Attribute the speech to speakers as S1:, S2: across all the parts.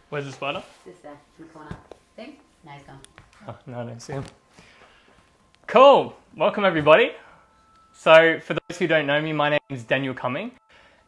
S1: Where's the spider?
S2: Just there, in the corner. Thing? No, he's gone.
S1: Oh, no, I don't see him. Cool. Welcome, everybody. So, for those who don't know me, my name is Daniel Cuming,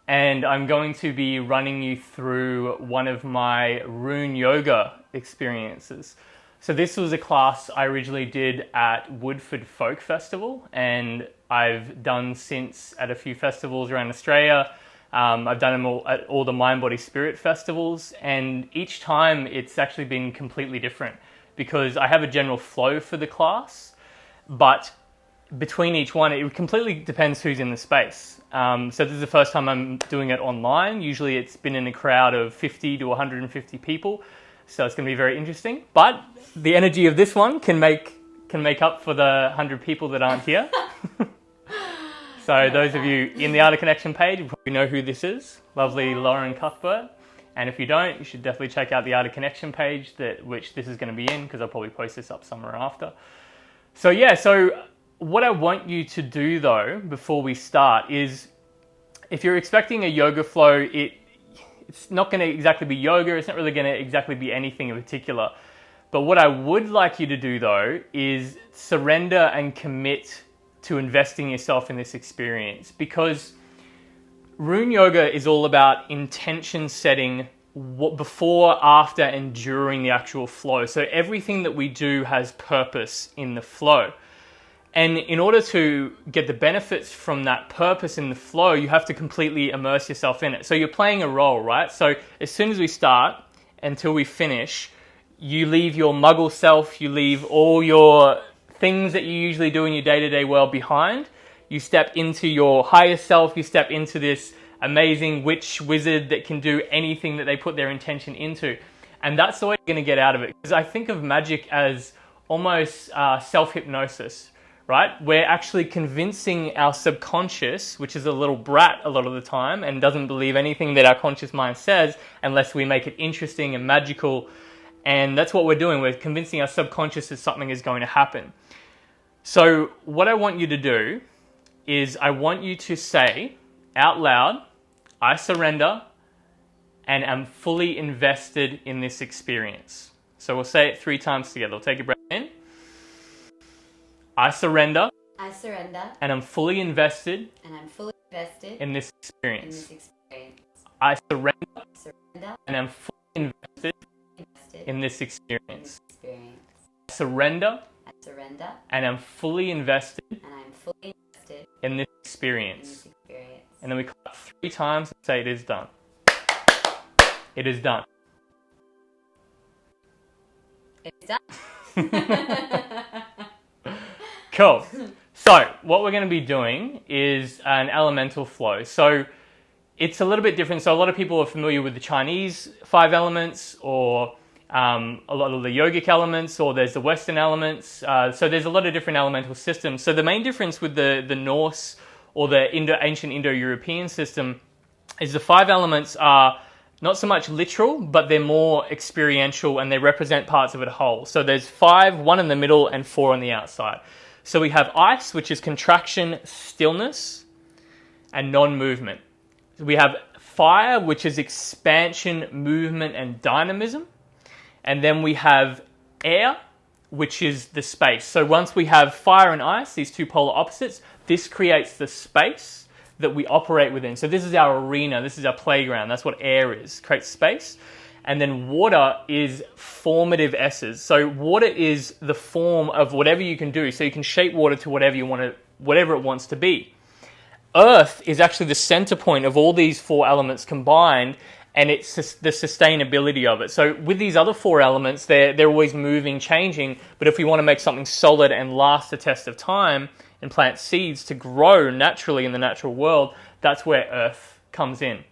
S1: and I'm going to be running you through one of my Rune Yoga experiences. So this was a class I originally did at Woodford Folk Festival, and I've done since at a few festivals around Australia. I've done them all at all the Mind, Body, Spirit festivals, and each time it's actually been completely different because I have a general flow for the class, but between each one, it completely depends who's in the space. So this is the first time I'm doing it online. Usually it's been in a crowd of 50 to 150 people, so it's going to be very interesting. But the energy of this one can make up for the 100 people that aren't here. So those of you in the Art of Connection page, you probably know who this is. Lovely Lauren Cuthbert. And if you don't, you should definitely check out the Art of Connection page, which this is going to be in, because I'll probably post this up somewhere after. So what I want you to do though, before we start, is if you're expecting a yoga flow, it's not going to exactly be yoga. It's not really going to exactly be anything in particular. But what I would like you to do though is surrender and commit to investing yourself in this experience, because Rune Yoga is all about intention setting before, after, and during the actual flow. So everything that we do has purpose in the flow. And in order to get the benefits from that purpose in the flow, you have to completely immerse yourself in it. So you're playing a role, right? So as soon as we start until we finish, you leave your muggle self, you leave all your things that you usually do in your day-to-day world behind. You step into your higher self, you step into this amazing witch wizard that can do anything that they put their intention into. And that's the way you're going to get out of it. Because I think of magic as almost self-hypnosis, right? We're actually convincing our subconscious, which is a little brat a lot of the time and doesn't believe anything that our conscious mind says unless we make it interesting and magical. And that's what we're doing. We're convincing our subconscious that something is going to happen. So what I want you to do is I want you to say out loud, I surrender and am fully invested in this experience. So we'll say it 3 times together. We'll take a breath in. I surrender.
S2: I surrender.
S1: And I'm fully invested.
S2: And I'm fully invested
S1: in this experience.
S2: in this experience.
S1: I surrender.
S2: Surrender.
S1: And I'm fully invested in this experience. I surrender.
S2: I surrender.
S1: And I'm fully invested
S2: in
S1: this experience. And then we clap 3 times and say it is done. It is done.
S2: It's done.
S1: Cool. So what we're going to be doing is an elemental flow. So it's a little bit different. So a lot of people are familiar with the Chinese 5 elements, or a lot of the yogic elements, or there's the Western elements. So there's a lot of different elemental systems. So the main difference with the Norse or the ancient Indo-European system is the 5 elements are not so much literal, but they're more experiential and they represent parts of it whole. So there's 5, 1 in the middle and 4 on the outside. So we have ice, which is contraction, stillness, and non-movement. We have fire, which is expansion, movement, and dynamism. And then we have air, which is the space. So once we have fire and ice, these 2 polar opposites, this creates the space that we operate within. So this is our arena, this is our playground. That's what air is, creates space. And then water is formative S's. So water is the form of whatever you can do. So you can shape water to whatever it wants to be. Earth is actually the center point of all these 4 elements combined, and it's the sustainability of it. So with these other 4 elements, they're always moving, changing, but if we want to make something solid and last the test of time and plant seeds to grow naturally in the natural world, that's where earth comes in.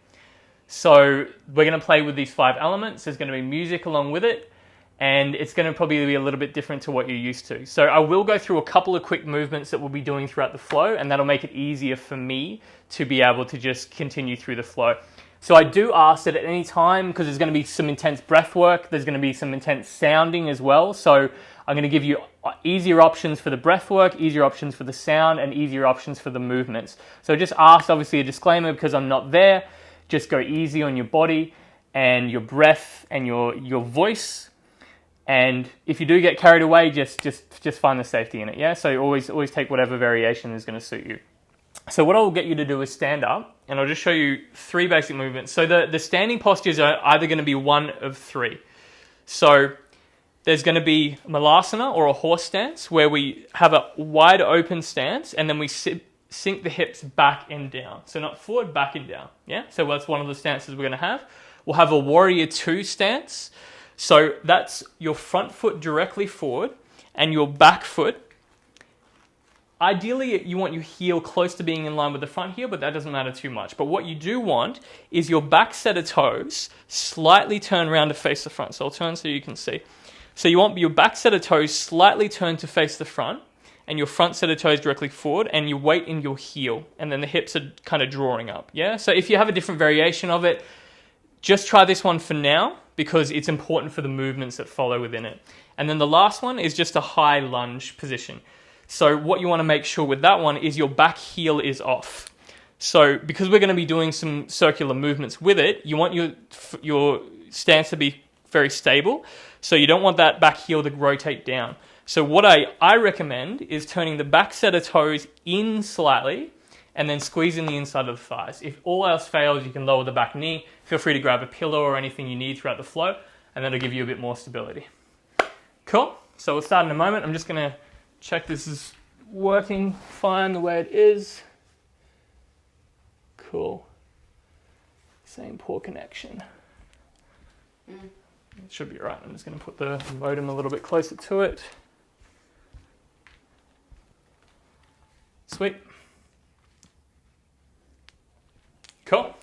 S1: So we're going to play with these 5 elements. There's going to be music along with it, and it's going to probably be a little bit different to what you're used to. So I will go through a couple of quick movements that we'll be doing throughout the flow, and that'll make it easier for me to be able to just continue through the flow. So I do ask that at any time, because there's going to be some intense breath work, there's going to be some intense sounding as well. So I'm going to give you easier options for the breath work, easier options for the sound, and easier options for the movements. So just ask, obviously, a disclaimer because I'm not there. Just go easy on your body. and your breath and your voice. And if you do get carried away, just find the safety in it, yeah? So always take whatever variation is going to suit you. So what I'll get you to do is stand up, and I'll just show you 3 basic movements. So the standing postures are either going to be one of 3. So there's going to be Malasana, or a horse stance, where we have a wide open stance, and then we sink the hips back and down. So not forward, back and down, yeah? So that's one of the stances we're going to have. We'll have a Warrior 2 stance. So that's your front foot directly forward and your back foot. Ideally, you want your heel close to being in line with the front heel, but that doesn't matter too much. But what you do want is your back set of toes slightly turn around to face the front. So I'll turn so you can see. So you want your back set of toes slightly turned to face the front, and your front set of toes directly forward, and you weight in your heel, and then the hips are kind of drawing up, yeah? So if you have a different variation of it, just try this one for now, because it's important for the movements that follow within it. And then the last one is just a high lunge position. So what you want to make sure with that one is your back heel is off. So because we're going to be doing some circular movements with it, you want your stance to be very stable. So you don't want that back heel to rotate down. So what I recommend is turning the back set of toes in slightly, and then squeezing the inside of the thighs. If all else fails, you can lower the back knee. Feel free to grab a pillow or anything you need throughout the flow, and that'll give you a bit more stability. Cool. So we'll start in a moment. I'm just going to check this is working fine the way it is. Cool. Same poor connection. It should be all right. I'm just going to put the modem a little bit closer to it. Sweet. Cool.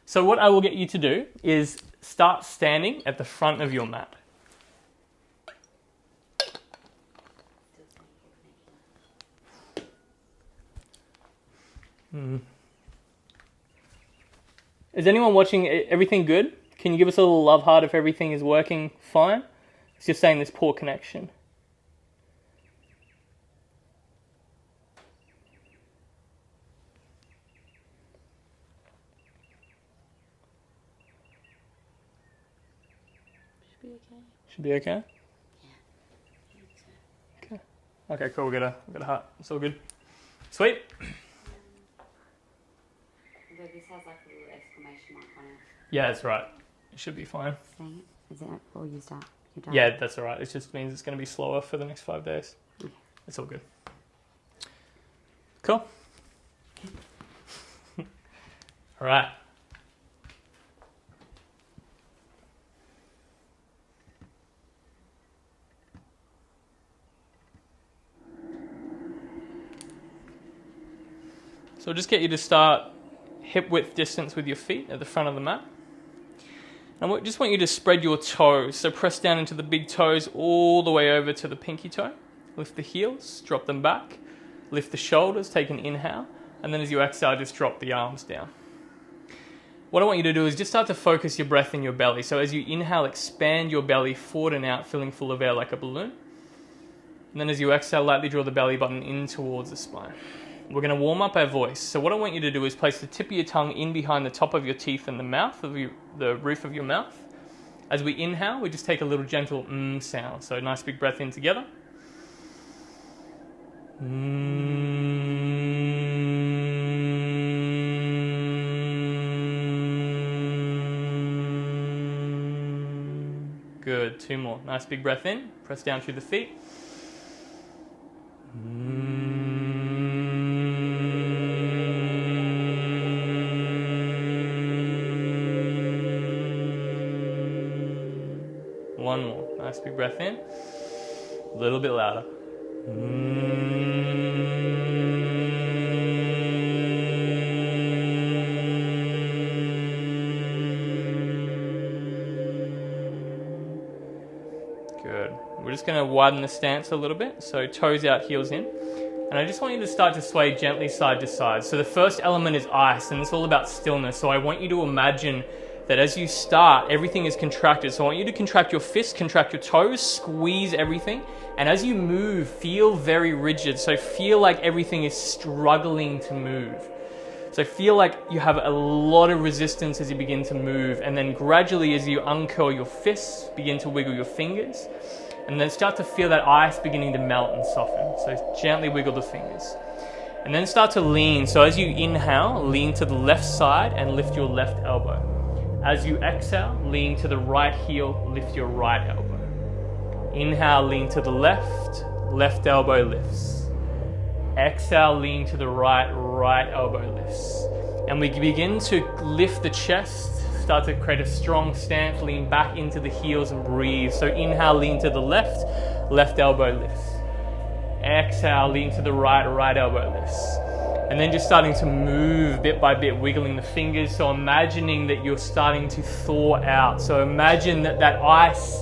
S1: So what I will get you to do is start standing at the front of your mat. Is anyone watching? Everything good? Can you give us a little love heart if everything is working fine? It's just saying this poor connection. Should be okay? Yeah. Okay. Okay, cool. We got a heart. It's all good. Sweet.
S2: But this has like a little exclamation mark on it.
S1: Yeah, that's right. It should be fine.
S2: Saying it? Is it all used up? You're done?
S1: Yeah, that's all right. It just means it's going to be slower for the next 5 days.
S2: Okay.
S1: It's all good. Cool. All right. So I'll just get you to start hip width distance with your feet at the front of the mat. And I just want you to spread your toes. So press down into the big toes all the way over to the pinky toe. Lift the heels, drop them back. Lift the shoulders, take an inhale. And then as you exhale, just drop the arms down. What I want you to do is just start to focus your breath in your belly. So as you inhale, expand your belly forward and out, filling full of air like a balloon. And then as you exhale, lightly draw the belly button in towards the spine. We're going to warm up our voice. So what I want you to do is place the tip of your tongue in behind the top of your teeth and the mouth, the roof of your mouth. As we inhale, we just take a little gentle sound. So nice big breath in together. Good. 2 more. Nice big breath in. Press down through the feet. One more. Nice big breath in. A little bit louder. Good. We're just going to widen the stance a little bit. So toes out, heels in. And I just want you to start to sway gently side to side. So the first element is ice, and it's all about stillness. So I want you to imagine that as you start, everything is contracted. So I want you to contract your fists, contract your toes, squeeze everything. And as you move, feel very rigid. So feel like everything is struggling to move. So feel like you have a lot of resistance as you begin to move, and then gradually as you uncurl your fists, begin to wiggle your fingers, and then start to feel that ice beginning to melt and soften. So gently wiggle the fingers. And then start to lean. So as you inhale, lean to the left side and lift your left elbow. As you exhale, lean to the right heel, lift your right elbow. Inhale, lean to the left, left elbow lifts. Exhale, lean to the right, right elbow lifts. And we begin to lift the chest, start to create a strong stance, lean back into the heels and breathe. So inhale, lean to the left, left elbow lifts. Exhale, lean to the right, right elbow lifts. And then just starting to move bit by bit, wiggling the fingers. So imagining that you're starting to thaw out. So imagine that ice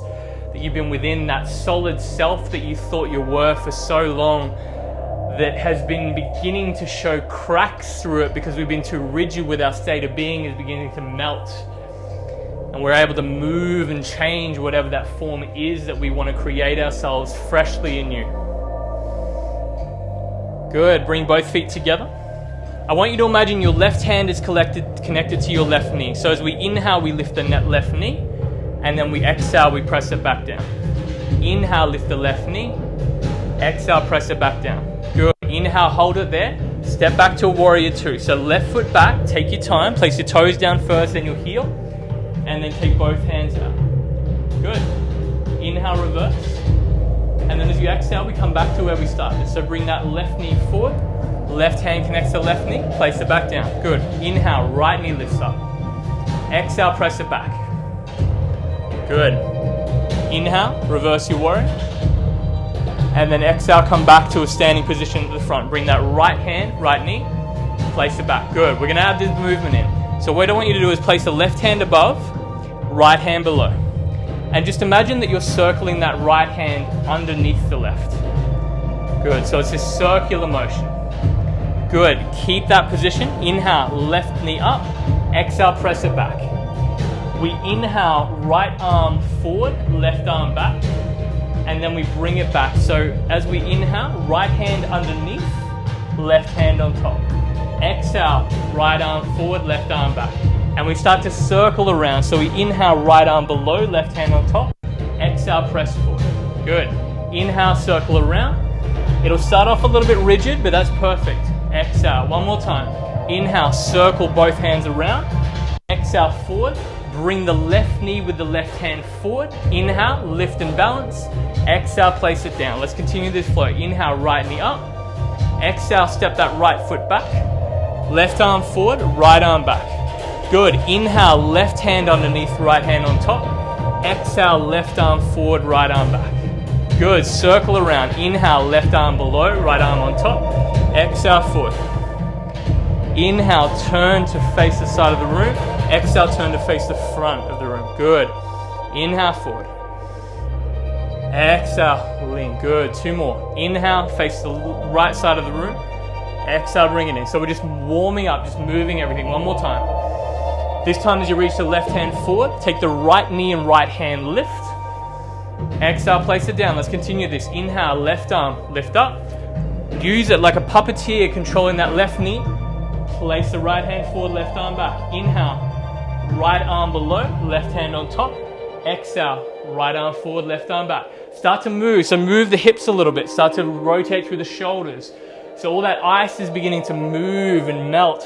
S1: that you've been within, that solid self that you thought you were for so long, that has been beginning to show cracks through it because we've been too rigid with our state of being, is beginning to melt. And we're able to move and change whatever that form is that we want to create ourselves freshly anew. Good. Bring both feet together. I want you to imagine your left hand is connected to your left knee. So as we inhale, we lift the left knee, and then we exhale, we press it back down. Inhale, lift the left knee. Exhale, press it back down. Good. Inhale, hold it there. Step back to a warrior two. So left foot back, take your time. Place your toes down first, then your heel. And then take both hands out. Good. Inhale, reverse. And then as you exhale, we come back to where we started. So bring that left knee forward. Left hand connects to left knee. Place it back down. Good. Inhale, right knee lifts up. Exhale, press it back. Good. Inhale, reverse your warrior. And then exhale, come back to a standing position at the front. Bring that right hand, right knee, place it back. Good. We're going to add this movement in. So what I want you to do is place the left hand above, right hand below. And just imagine that you're circling that right hand underneath the left. Good. So it's this circular motion. Good. Keep that position. Inhale, left knee up. Exhale, press it back. We inhale, right arm forward, left arm back. And then we bring it back. So as we inhale, right hand underneath, left hand on top. Exhale, right arm forward, left arm back. And we start to circle around. So we inhale, right arm below, left hand on top. Exhale, press forward. Good. Inhale, circle around. It'll start off a little bit rigid, but that's perfect. Exhale, one more time. Inhale, circle both hands around. Exhale, forward. Bring the left knee with the left hand forward. Inhale, lift and balance. Exhale, place it down. Let's continue this flow. Inhale, right knee up. Exhale, step that right foot back. Left arm forward, right arm back. Good. Inhale, left hand underneath, right hand on top. Exhale, left arm forward, right arm back. Good. Circle around. Inhale, left arm below, right arm on top. Exhale, forward. Inhale, turn to face the side of the room. Exhale, turn to face the front of the room. Good. Inhale, forward. Exhale, lean. Good. Two more. Inhale, face the right side of the room. Exhale, bring it in. So we're just warming up, just moving everything. One more time. This time as you reach the left hand forward, take the right knee and right hand lift. Exhale, place it down. Let's continue this. Inhale, left arm, lift up. Use it like a puppeteer controlling that left knee. Place the right hand forward, left arm back. Inhale, right arm below, left hand on top. Exhale, right arm forward, left arm back. Start to move. So move the hips a little bit. Start to rotate through the shoulders. So all that ice is beginning to move and melt.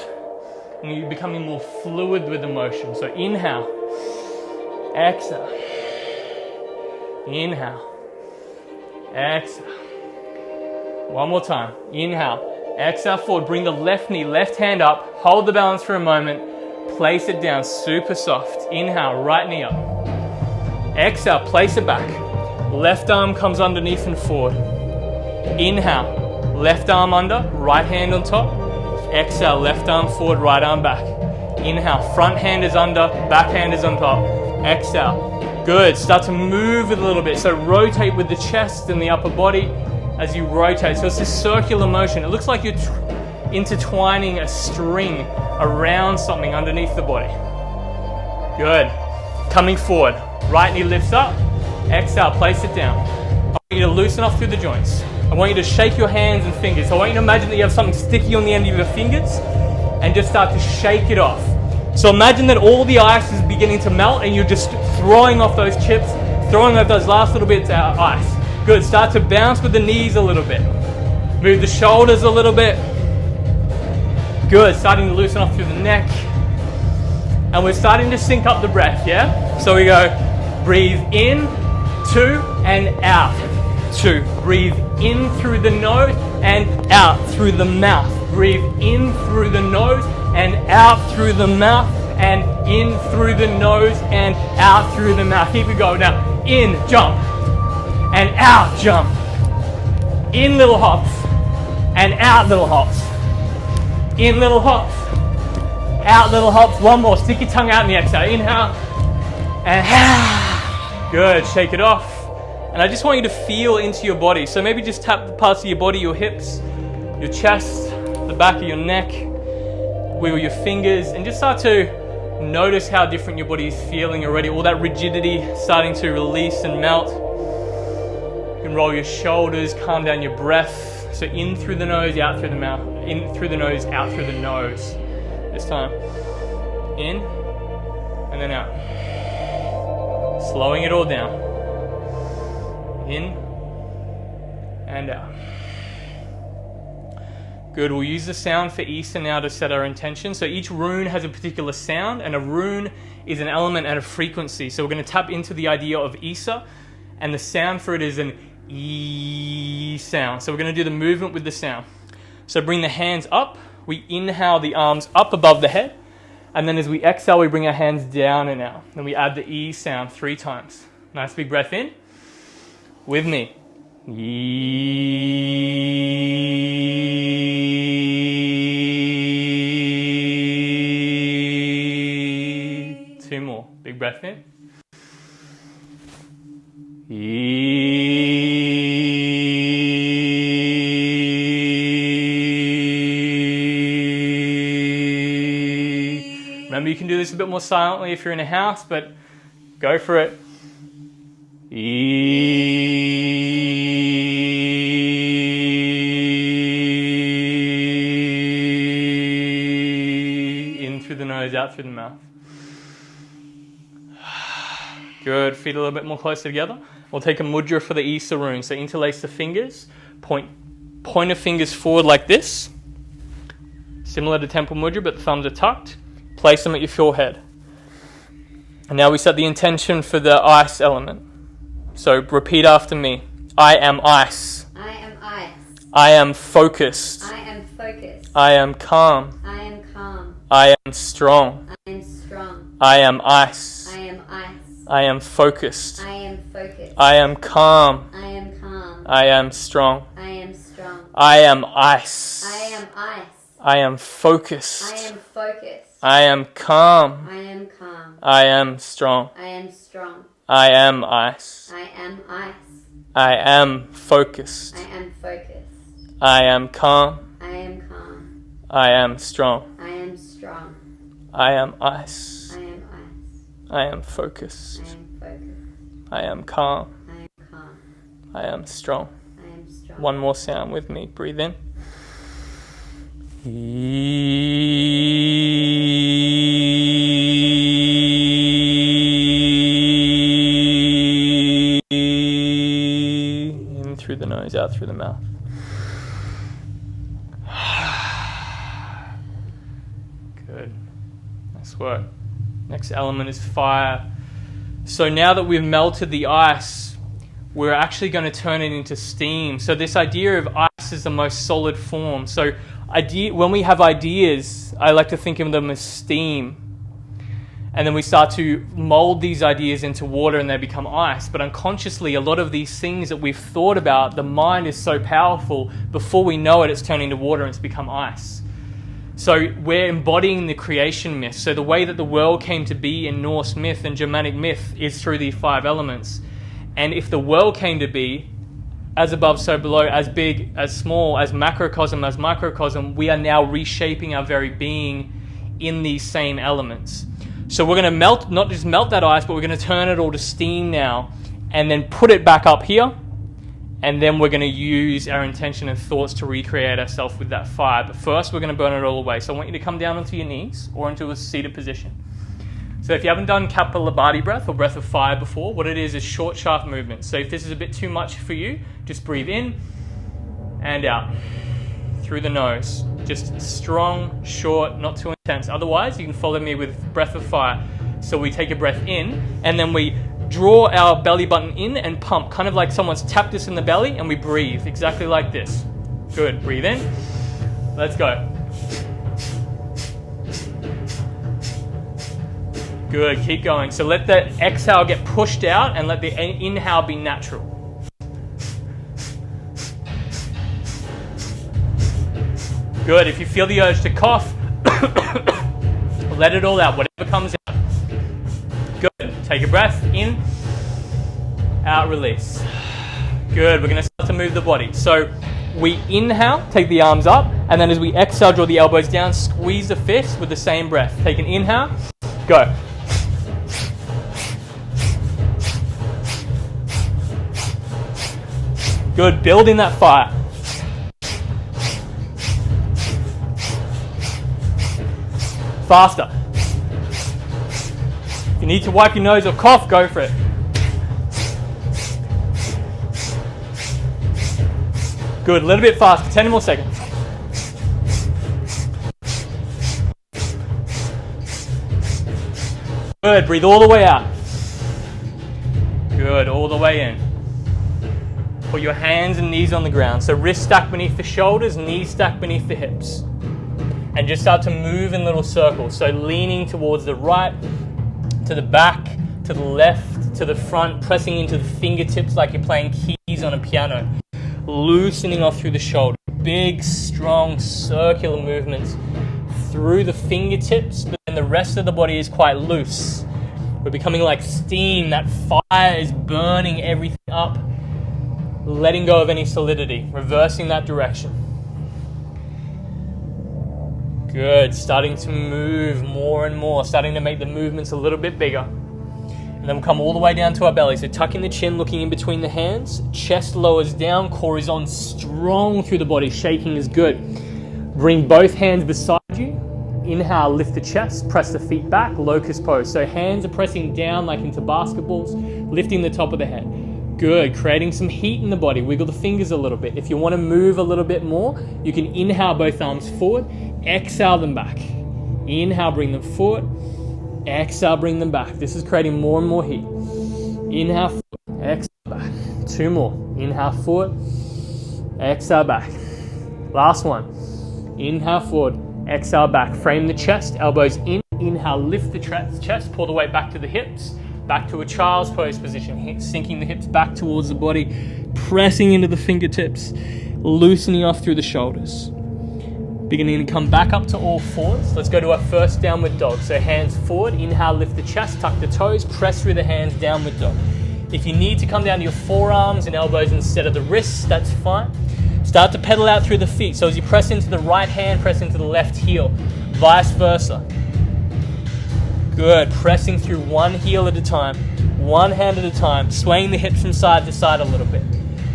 S1: And you're becoming more fluid with the motion. So inhale. Exhale. Inhale. Exhale. One more time. Inhale. Exhale forward. Bring the left knee, left hand up. Hold the balance for a moment. Place it down super soft. Inhale, right knee up. Exhale, place it back. Left arm comes underneath and forward. Inhale, left arm under, right hand on top. Exhale, left arm forward, right arm back. Inhale, front hand is under, back hand is on top. Exhale. Good. Start to move it a little bit. So rotate with the chest and the upper body as you rotate. So it's this circular motion. It looks like you're intertwining a string around something underneath the body. Good. Coming forward. Right knee lifts up. Exhale, place it down. I want you to loosen off through the joints. I want you to shake your hands and fingers. So I want you to imagine that you have something sticky on the end of your fingers. and just start to shake it off. So imagine that all the ice is beginning to melt and you're just throwing off those chips, throwing off those last little bits of ice. Good. Start to bounce with the knees a little bit. Move the shoulders a little bit. Good. Starting to loosen off through the neck. And we're starting to sync up the breath, yeah? So we go, breathe in, 2, and out, 2. Breathe in through the nose and out through the mouth. Breathe in through the nose and out through the mouth, and in through the nose and out through the mouth. Keep it going. Now, in, jump, and out, jump. In little hops, and out little hops. In little hops, out little hops. One more. Stick your tongue out in the exhale. Inhale, and good. Shake it off. And I just want you to feel into your body. So maybe just tap the parts of your body, your hips, your chest, the back of your neck, wiggle your fingers, and just start to notice how different your body is feeling already. All that rigidity starting to release and melt. You can roll your shoulders, calm down your breath. So in through the nose, out through the mouth. In through the nose, out through the nose. This time. In, and then out. Slowing it all down. In, and out. Good. We'll use the sound for Isa now to set our intention. So each rune has a particular sound, and a rune is an element and a frequency. So we're going to tap into the idea of Isa, and the sound for it is an E sound. So we're going to do the movement with the sound. So bring the hands up. We inhale the arms up above the head, and then as we exhale, we bring our hands down and out. Then we add the E sound 3 times. Nice big breath in. With me. Two more. Big breath in. Remember, you can do this a bit more silently if you're in a house, but go for it. In through the nose, out through the mouth. Good. Feet a little bit more closer together. We'll take a mudra for the Isa rune. So interlace the fingers. Pointer fingers forward like this. Similar to temple mudra, but the thumbs are tucked. Place them at your forehead. And now we set the intention for the ice element. So repeat after me. I am ice.
S2: I am ice.
S1: I am focused.
S2: I am focused.
S1: I am calm.
S2: I am calm.
S1: I am strong.
S2: I am strong.
S1: I am ice.
S2: I am ice.
S1: I am focused.
S2: I am focused.
S1: I am calm.
S2: I am calm.
S1: I am strong.
S2: I am strong.
S1: I am ice.
S2: I am ice.
S1: I am focused.
S2: I am focused.
S1: I am calm.
S2: I am calm.
S1: I am strong.
S2: I am strong.
S1: I am ice.
S2: I am ice.
S1: I am focused.
S2: I am focused.
S1: I am calm.
S2: I am calm.
S1: I am strong.
S2: I am strong.
S1: I am ice.
S2: I am ice.
S1: I am focused.
S2: I am focused.
S1: I am calm.
S2: I am calm.
S1: I am strong.
S2: I am strong.
S1: One more sound with me. Breathe in. In through the nose, out through the mouth. Good. Nice work. Next element is fire. So now that we've melted the ice, we're actually going to turn it into steam. So this idea of ice is the most solid form. So when we have ideas, I like to think of them as steam. And then we start to mold these ideas into water and they become ice. But unconsciously, a lot of these things that we've thought about, the mind is so powerful, before we know it, it's turning to water and it's become ice. So we're embodying the creation myth. So the way that the world came to be in Norse myth and Germanic myth is through these 5 elements. And if the world came to be, as above, so below, as big, as small, as macrocosm, as microcosm, we are now reshaping our very being in these same elements. So we're going to not just melt that ice, but we're going to turn it all to steam now, and then put it back up here, And then we're going to use our intention and thoughts to recreate ourselves with that fire. But first, we're going to burn it all away. So I want you to come down onto your knees or into a seated position. So if you haven't done Kapalabhati breath or breath of fire before, what it is short, sharp movements. So if this is a bit too much for you, just breathe in and out through the nose. Just strong, short, not too intense. Otherwise, you can follow me with breath of fire. So we take a breath in and then we draw our belly button in and pump, kind of like someone's tapped us in the belly, and we breathe exactly like this. Good. Breathe in. Let's go. Good. Keep going. So let the exhale get pushed out and let the inhale be natural. Good. If you feel the urge to cough, let it all out, whatever comes out. Good. Take a breath in, out, release. Good. We're going to start to move the body. So we inhale, take the arms up, and then as we exhale, draw the elbows down, squeeze the fists with the same breath. Take an inhale, go. Good. Build in that fire. Faster. If you need to wipe your nose or cough, go for it. Good. A little bit faster. 10 more seconds. Good. Breathe all the way out. Good. All the way in. Put your hands and knees on the ground. So wrists stacked beneath the shoulders, knees stacked beneath the hips. And just start to move in little circles. So leaning towards the right, to the back, to the left, to the front, pressing into the fingertips like you're playing keys on a piano. Loosening off through the shoulder. Big, strong, circular movements through the fingertips, but then the rest of the body is quite loose. We're becoming like steam. That fire is burning everything up. Letting go of any solidity. Reversing that direction. Good. Starting to move more and more. Starting to make the movements a little bit bigger. And then we'll come all the way down to our belly. So tucking the chin, looking in between the hands. Chest lowers down. Core is on strong through the body. Shaking is good. Bring both hands beside you. Inhale, lift the chest. Press the feet back. Locust pose. So hands are pressing down like into basketballs. Lifting the top of the head. Good. Creating some heat in the body. Wiggle the fingers a little bit. If you want to move a little bit more, you can inhale both arms forward. Exhale them back. Inhale, bring them forward. Exhale, bring them back. This is creating more and more heat. Inhale, forward. Exhale, back. 2 more. Inhale, forward. Exhale, back. Last one. Inhale, forward. Exhale, back. Frame the chest. Elbows in. Inhale, lift the chest. Pull the weight back to the hips. Back to a child's pose position. Sinking the hips back towards the body. Pressing into the fingertips. Loosening off through the shoulders. Beginning to come back up to all fours. Let's go to our first downward dog. So hands forward, inhale, lift the chest, tuck the toes, press through the hands, downward dog. If you need to come down to your forearms and elbows instead of the wrists, that's fine. Start to pedal out through the feet. So as you press into the right hand, press into the left heel, vice versa. Good. Pressing through one heel at a time, one hand at a time, swaying the hips from side to side a little bit.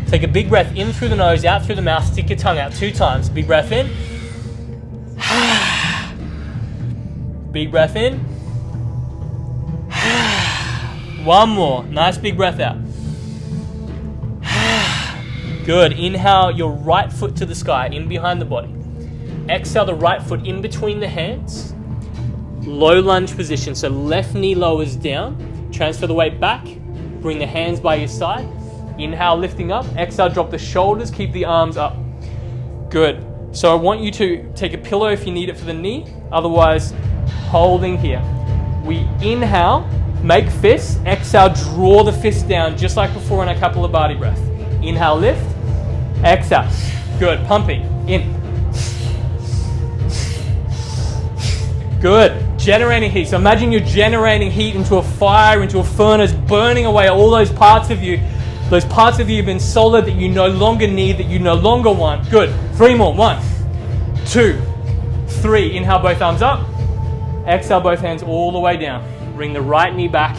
S1: Take a big breath in through the nose, out through the mouth, stick your tongue out 2 times. Big breath in. Big breath in. One more. Nice big breath out. Good. Inhale your right foot to the sky, in behind the body. Exhale the right foot in between the hands. Low lunge position. So left knee lowers down. Transfer the weight back. Bring the hands by your side. Inhale, lifting up. Exhale, drop the shoulders. Keep the arms up. Good. So I want you to take a pillow if you need it for the knee. Otherwise, holding here. We inhale, make fists. Exhale, draw the fist down just like before in our Kapalabhati breath. Inhale, lift. Exhale. Good. Pumping. In. Good. Generating heat. So imagine you're generating heat into a fire, into a furnace, burning away all those parts of you. Those parts of you have been solid that you no longer need, that you no longer want. Good. 3 more. 1, 2, 3. Inhale, both arms up. Exhale, both hands all the way down. Bring the right knee back.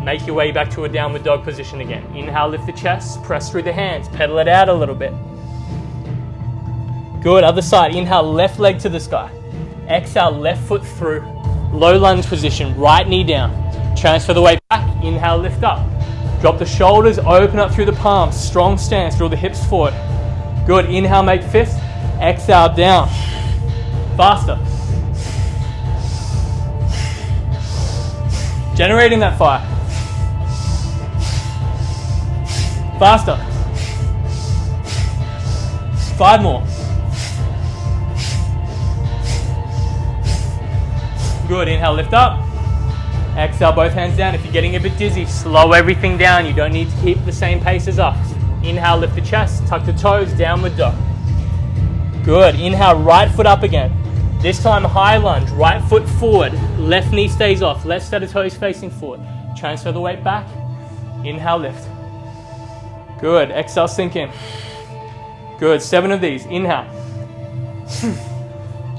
S1: Make your way back to a downward dog position again. Inhale, lift the chest, press through the hands, pedal it out a little bit. Good, other side. Inhale, left leg to the sky. Exhale, left foot through. Low lunge position, right knee down. Transfer the weight back, inhale, lift up. Drop the shoulders, open up through the palms. Strong stance, draw the hips forward. Good, inhale, make fist. Exhale, down. Faster. Generating that fire. Faster. 5 more. Good, inhale, lift up. Exhale, both hands down. If you're getting a bit dizzy, slow everything down. You don't need to keep the same pace as us. Inhale, lift the chest, tuck the toes, downward dog. Good, inhale, right foot up again. This time high lunge, right foot forward, left knee stays off, left set of toes facing forward. Transfer the weight back, inhale, lift. Good, exhale, sink in. Good, 7 of these, inhale.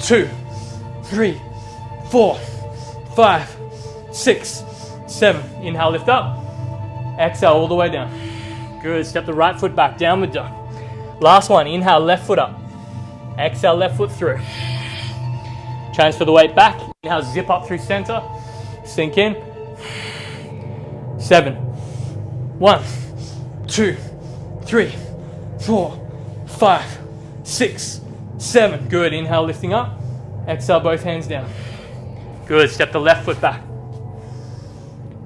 S1: 2, 3, 4, 5, 6, 7. Inhale, lift up. Exhale, all the way down. Good, step the right foot back, downward dog. Last one, inhale, left foot up. Exhale, left foot through. Transfer the weight back. Inhale, zip up through center. Sink in. 7. 1, 2, 3, 4, 5, 6, 7. Good, inhale, lifting up. Exhale, both hands down. Good, step the left foot back.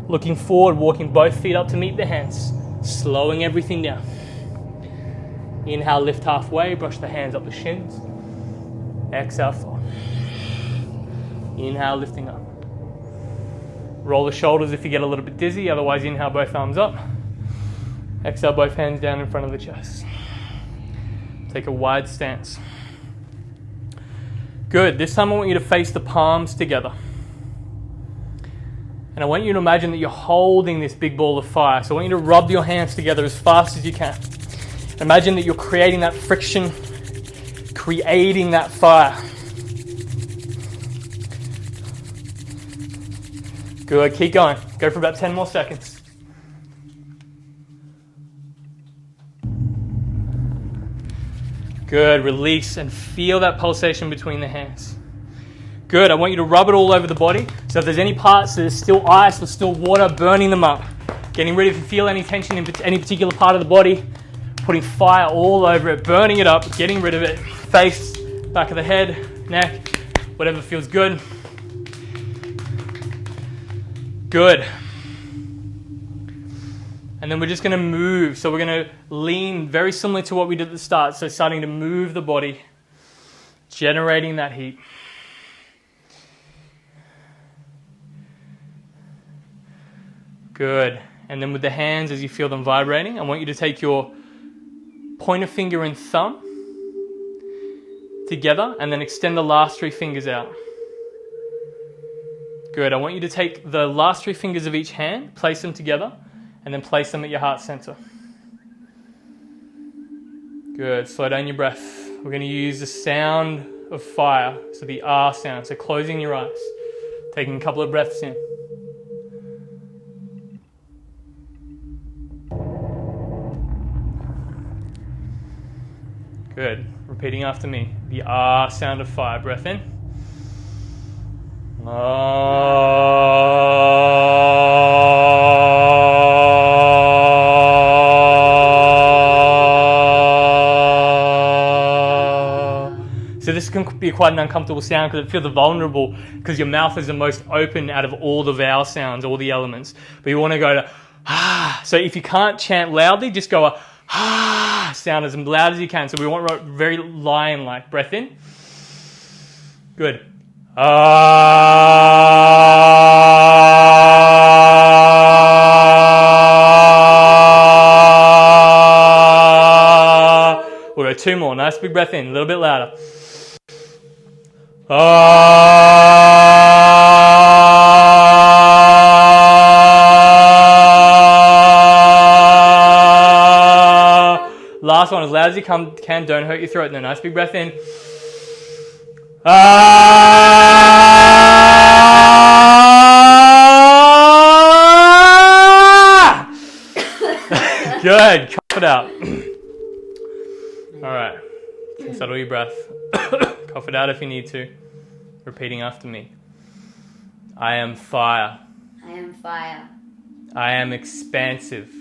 S1: Looking forward, walking both feet up to meet the hands. Slowing everything down. Inhale, lift halfway, brush the hands up the shins. Exhale, fall. Inhale, lifting up. Roll the shoulders if you get a little bit dizzy, otherwise inhale, both arms up. Exhale, both hands down in front of the chest. Take a wide stance. Good, this time I want you to face the palms together. And I want you to imagine that you're holding this big ball of fire. So I want you to rub your hands together as fast as you can. Imagine that you're creating that friction, creating that fire. Good, keep going. Go for about 10 more seconds. Good, release and feel that pulsation between the hands. Good, I want you to rub it all over the body. So if there's any parts that are still ice or still water, burning them up. Getting rid of, if you feel any tension in any particular part of the body, putting fire all over it, burning it up, getting rid of it. Face, back of the head, neck, whatever feels good. Good. And then we're just going to move. So we're going to lean very similar to what we did at the start. So starting to move the body, generating that heat. Good. And then with the hands, as you feel them vibrating, I want you to take your pointer finger and thumb together and then extend the last 3 fingers out. Good. I want you to take the last 3 fingers of each hand, place them together, and then place them at your heart center. Good. Slow down your breath. We're going to use the sound of fire, so the R sound. So closing your eyes, taking a couple of breaths in. Good. Repeating after me. The R sound of fire. Breath in. So this can be quite an uncomfortable sound because it feels vulnerable because your mouth is the most open out of all the vowel sounds, all the elements. But you want to go to ah. So if you can't chant loudly, just go a ah sound as loud as you can. So we want very lion-like. Breath in. Good. We'll go 2 more. Nice big breath in. A little bit louder. Last one, as loud as you can. Don't hurt your throat. No, nice big breath in. Good. Cough it out. All right. Settle your breath. Cough it out if you need to. Repeating after me. I am fire.
S2: I am fire.
S1: I am expansive.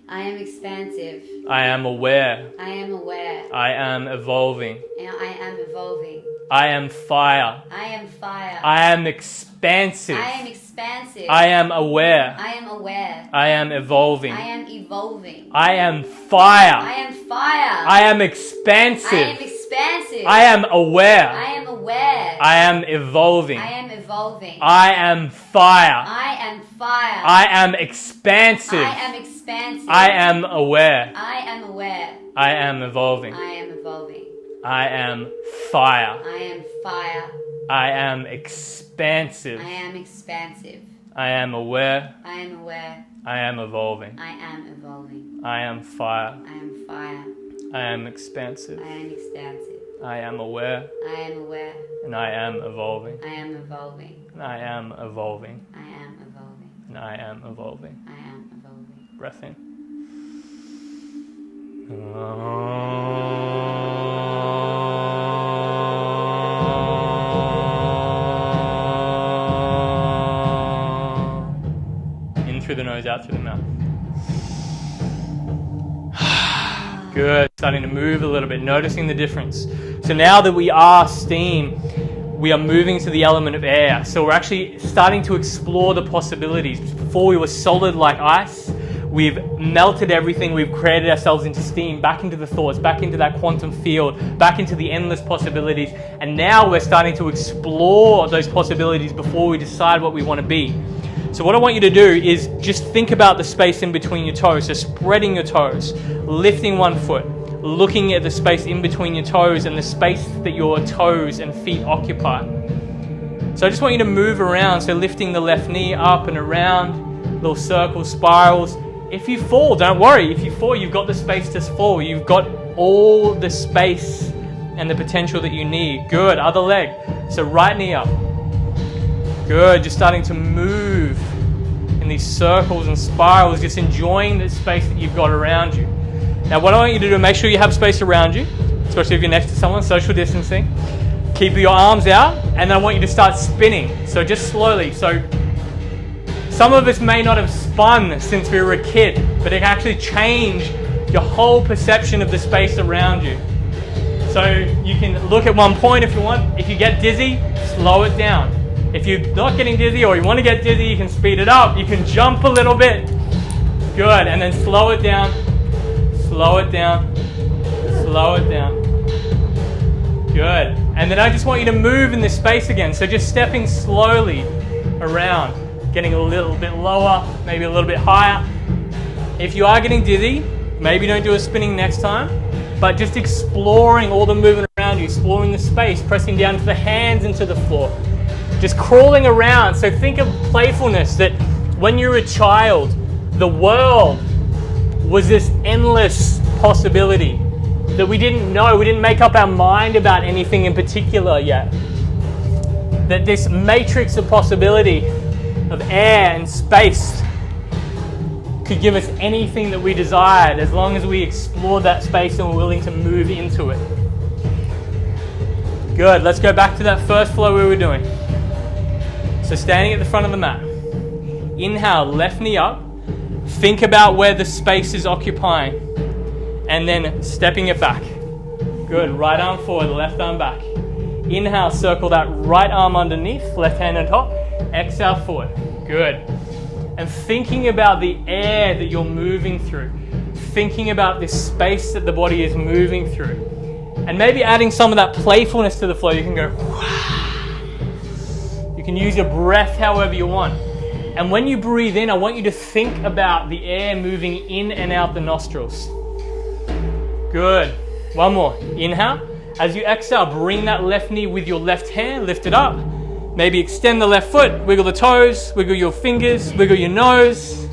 S2: I am expansive.
S1: I am aware.
S2: I am aware.
S1: I am evolving.
S2: And I am evolving.
S1: I am fire.
S2: I am fire.
S1: I am expansive.
S2: I am expansive.
S1: I am aware.
S2: I am aware.
S1: I am evolving.
S2: I am evolving.
S1: I am fire.
S2: I am fire.
S1: I am expansive.
S2: I am expansive.
S1: I am aware.
S2: I am aware.
S1: I am evolving.
S2: I am evolving.
S1: I am fire.
S2: I am fire.
S1: I am expansive.
S2: I am expansive.
S1: I am aware.
S2: I am aware.
S1: I am evolving.
S2: I am evolving.
S1: I am fire.
S2: I am fire.
S1: I am expansive.
S2: I am expansive.
S1: I am aware.
S2: I am aware.
S1: I am evolving.
S2: I am evolving.
S1: I am fire.
S2: I am fire.
S1: I am expansive.
S2: I am expansive.
S1: I am aware.
S2: I am aware.
S1: And I am evolving.
S2: I am evolving.
S1: And I am evolving.
S2: I am evolving.
S1: And I am evolving.
S2: I am evolving.
S1: Breath in. In through the nose, out through the mouth. Good. Starting to move a little bit, noticing the difference. So now that we are steam, we are moving to the element of air. So we're actually starting to explore the possibilities. Before we were solid like ice. We've melted everything. We've created ourselves into steam, back into the thoughts, back into that quantum field, back into the endless possibilities. And now we're starting to explore those possibilities before we decide what we want to be. So what I want you to do is just think about the space in between your toes. So spreading your toes, lifting one foot, looking at the space in between your toes and the space that your toes and feet occupy. So I just want you to move around. So lifting the left knee up and around, little circles, spirals. If you fall, don't worry. If you fall, you've got the space to fall. You've got all the space and the potential that you need. Good. Other leg. So right knee up. Good. Just starting to move in these circles and spirals, just enjoying the space that you've got around you. Now, what I want you to do, make sure you have space around you, especially if you're next to someone, social distancing. Keep your arms out, and then I want you to start spinning. So just slowly. So some of us may not have spun since we were a kid, but it can actually change your whole perception of the space around you. So you can look at one point if you want. If you get dizzy, slow it down. If you're not getting dizzy or you want to get dizzy, you can speed it up. You can jump a little bit. Good. And then slow it down. Slow it down. Slow it down. Good. And then I just want you to move in this space again. So just stepping slowly around. Getting a little bit lower, maybe a little bit higher. If you are getting dizzy, maybe don't do a spinning next time, but just exploring all the movement around you, exploring the space, pressing down to the hands into the floor. Just crawling around. So think of playfulness, that when you were a child, the world was this endless possibility that we didn't know, we didn't make up our mind about anything in particular yet. That this matrix of possibility of air and space could give us anything that we desired as long as we explored that space and were willing to move into it. Good. Let's go back to that first flow we were doing. So standing at the front of the mat. Inhale, left knee up. Think about where the space is occupying. And then stepping it back. Good. Right arm forward, left arm back. Inhale, circle that right arm underneath, left hand on top. Exhale, forward. Good. And thinking about the air that you're moving through. Thinking about this space that the body is moving through. And maybe adding some of that playfulness to the flow. You can go, you can use your breath however you want. And when you breathe in, I want you to think about the air moving in and out the nostrils. Good. One more. Inhale. As you exhale, bring that left knee with your left hand, lift it up. Maybe extend the left foot, wiggle the toes, wiggle your fingers, wiggle your nose.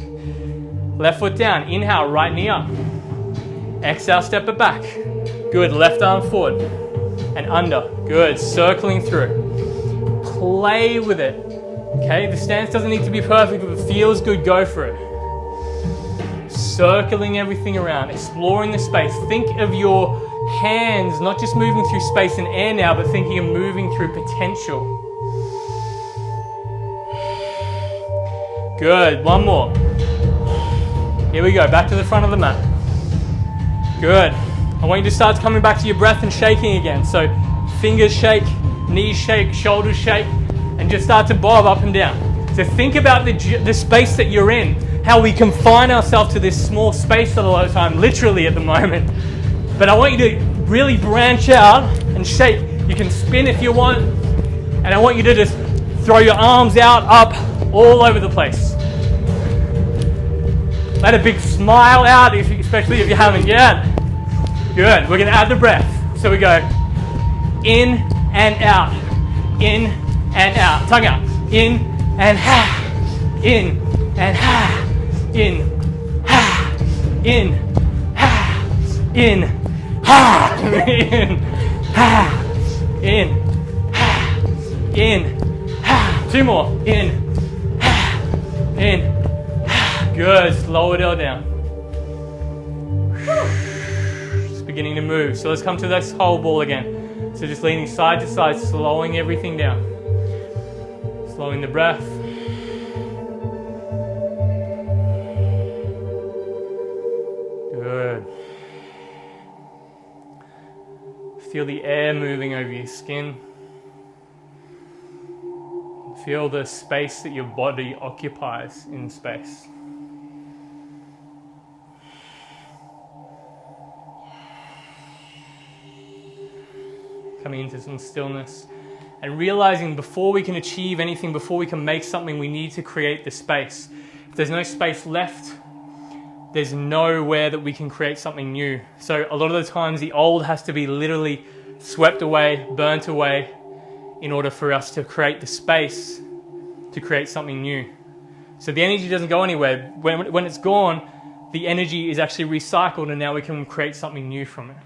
S1: Left foot down. Inhale, right knee up. Exhale, step it back. Good. Left arm forward and under. Good. Circling through. Play with it. Okay, the stance doesn't need to be perfect. If it feels good, go for it. circling everything around, exploring the space. Think of your hands not just moving through space and air now, but thinking of moving through potential. Good, one more. Here we go, back to the front of the mat. Good. I want you to start coming back to your breath and shaking again. So fingers shake, knees shake, shoulders shake, and just start to bob up and down. So think about the space that you're in, how we confine ourselves to this small space a lot of the time, literally at the moment. But I want you to really branch out and shake. You can spin if you want, and I want you to just throw your arms out, up, all over the place. Let a big smile out, especially if you haven't yet. Good. We're going to add the breath. So we go in and out, in and out. Tongue out. In and ha, in and ha, in, ha, in, ha, in, ha, in, ha, in, ha, in, ha. Two more. In, ha, in, ha. Good. Slow it all down. Just beginning to move. So let's come to this whole ball again. So just leaning side to side, slowing everything down. Slowing the breath. Good. Feel the air moving over your skin. Feel the space that your body occupies in space. Coming into some stillness and realizing before we can achieve anything, before we can make something, we need to create the space. If there's no space left, there's nowhere that we can create something new. So a lot of the times the old has to be literally swept away, burnt away in order for us to create the space to create something new. So the energy doesn't go anywhere. When it's gone, the energy is actually recycled and now we can create something new from it.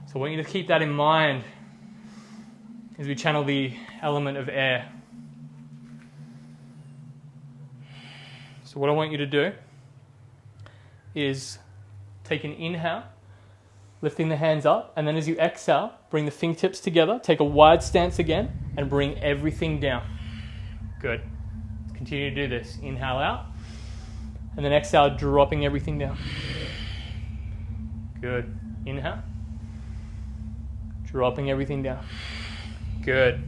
S1: So I want you to keep that in mind as we channel the element of air. So what I want you to do is take an inhale, lifting the hands up, and then as you exhale, bring the fingertips together, take a wide stance again, and bring everything down. Good. Continue to do this. Inhale out, and then exhale, dropping everything down. Good. Inhale. Dropping everything down. Good.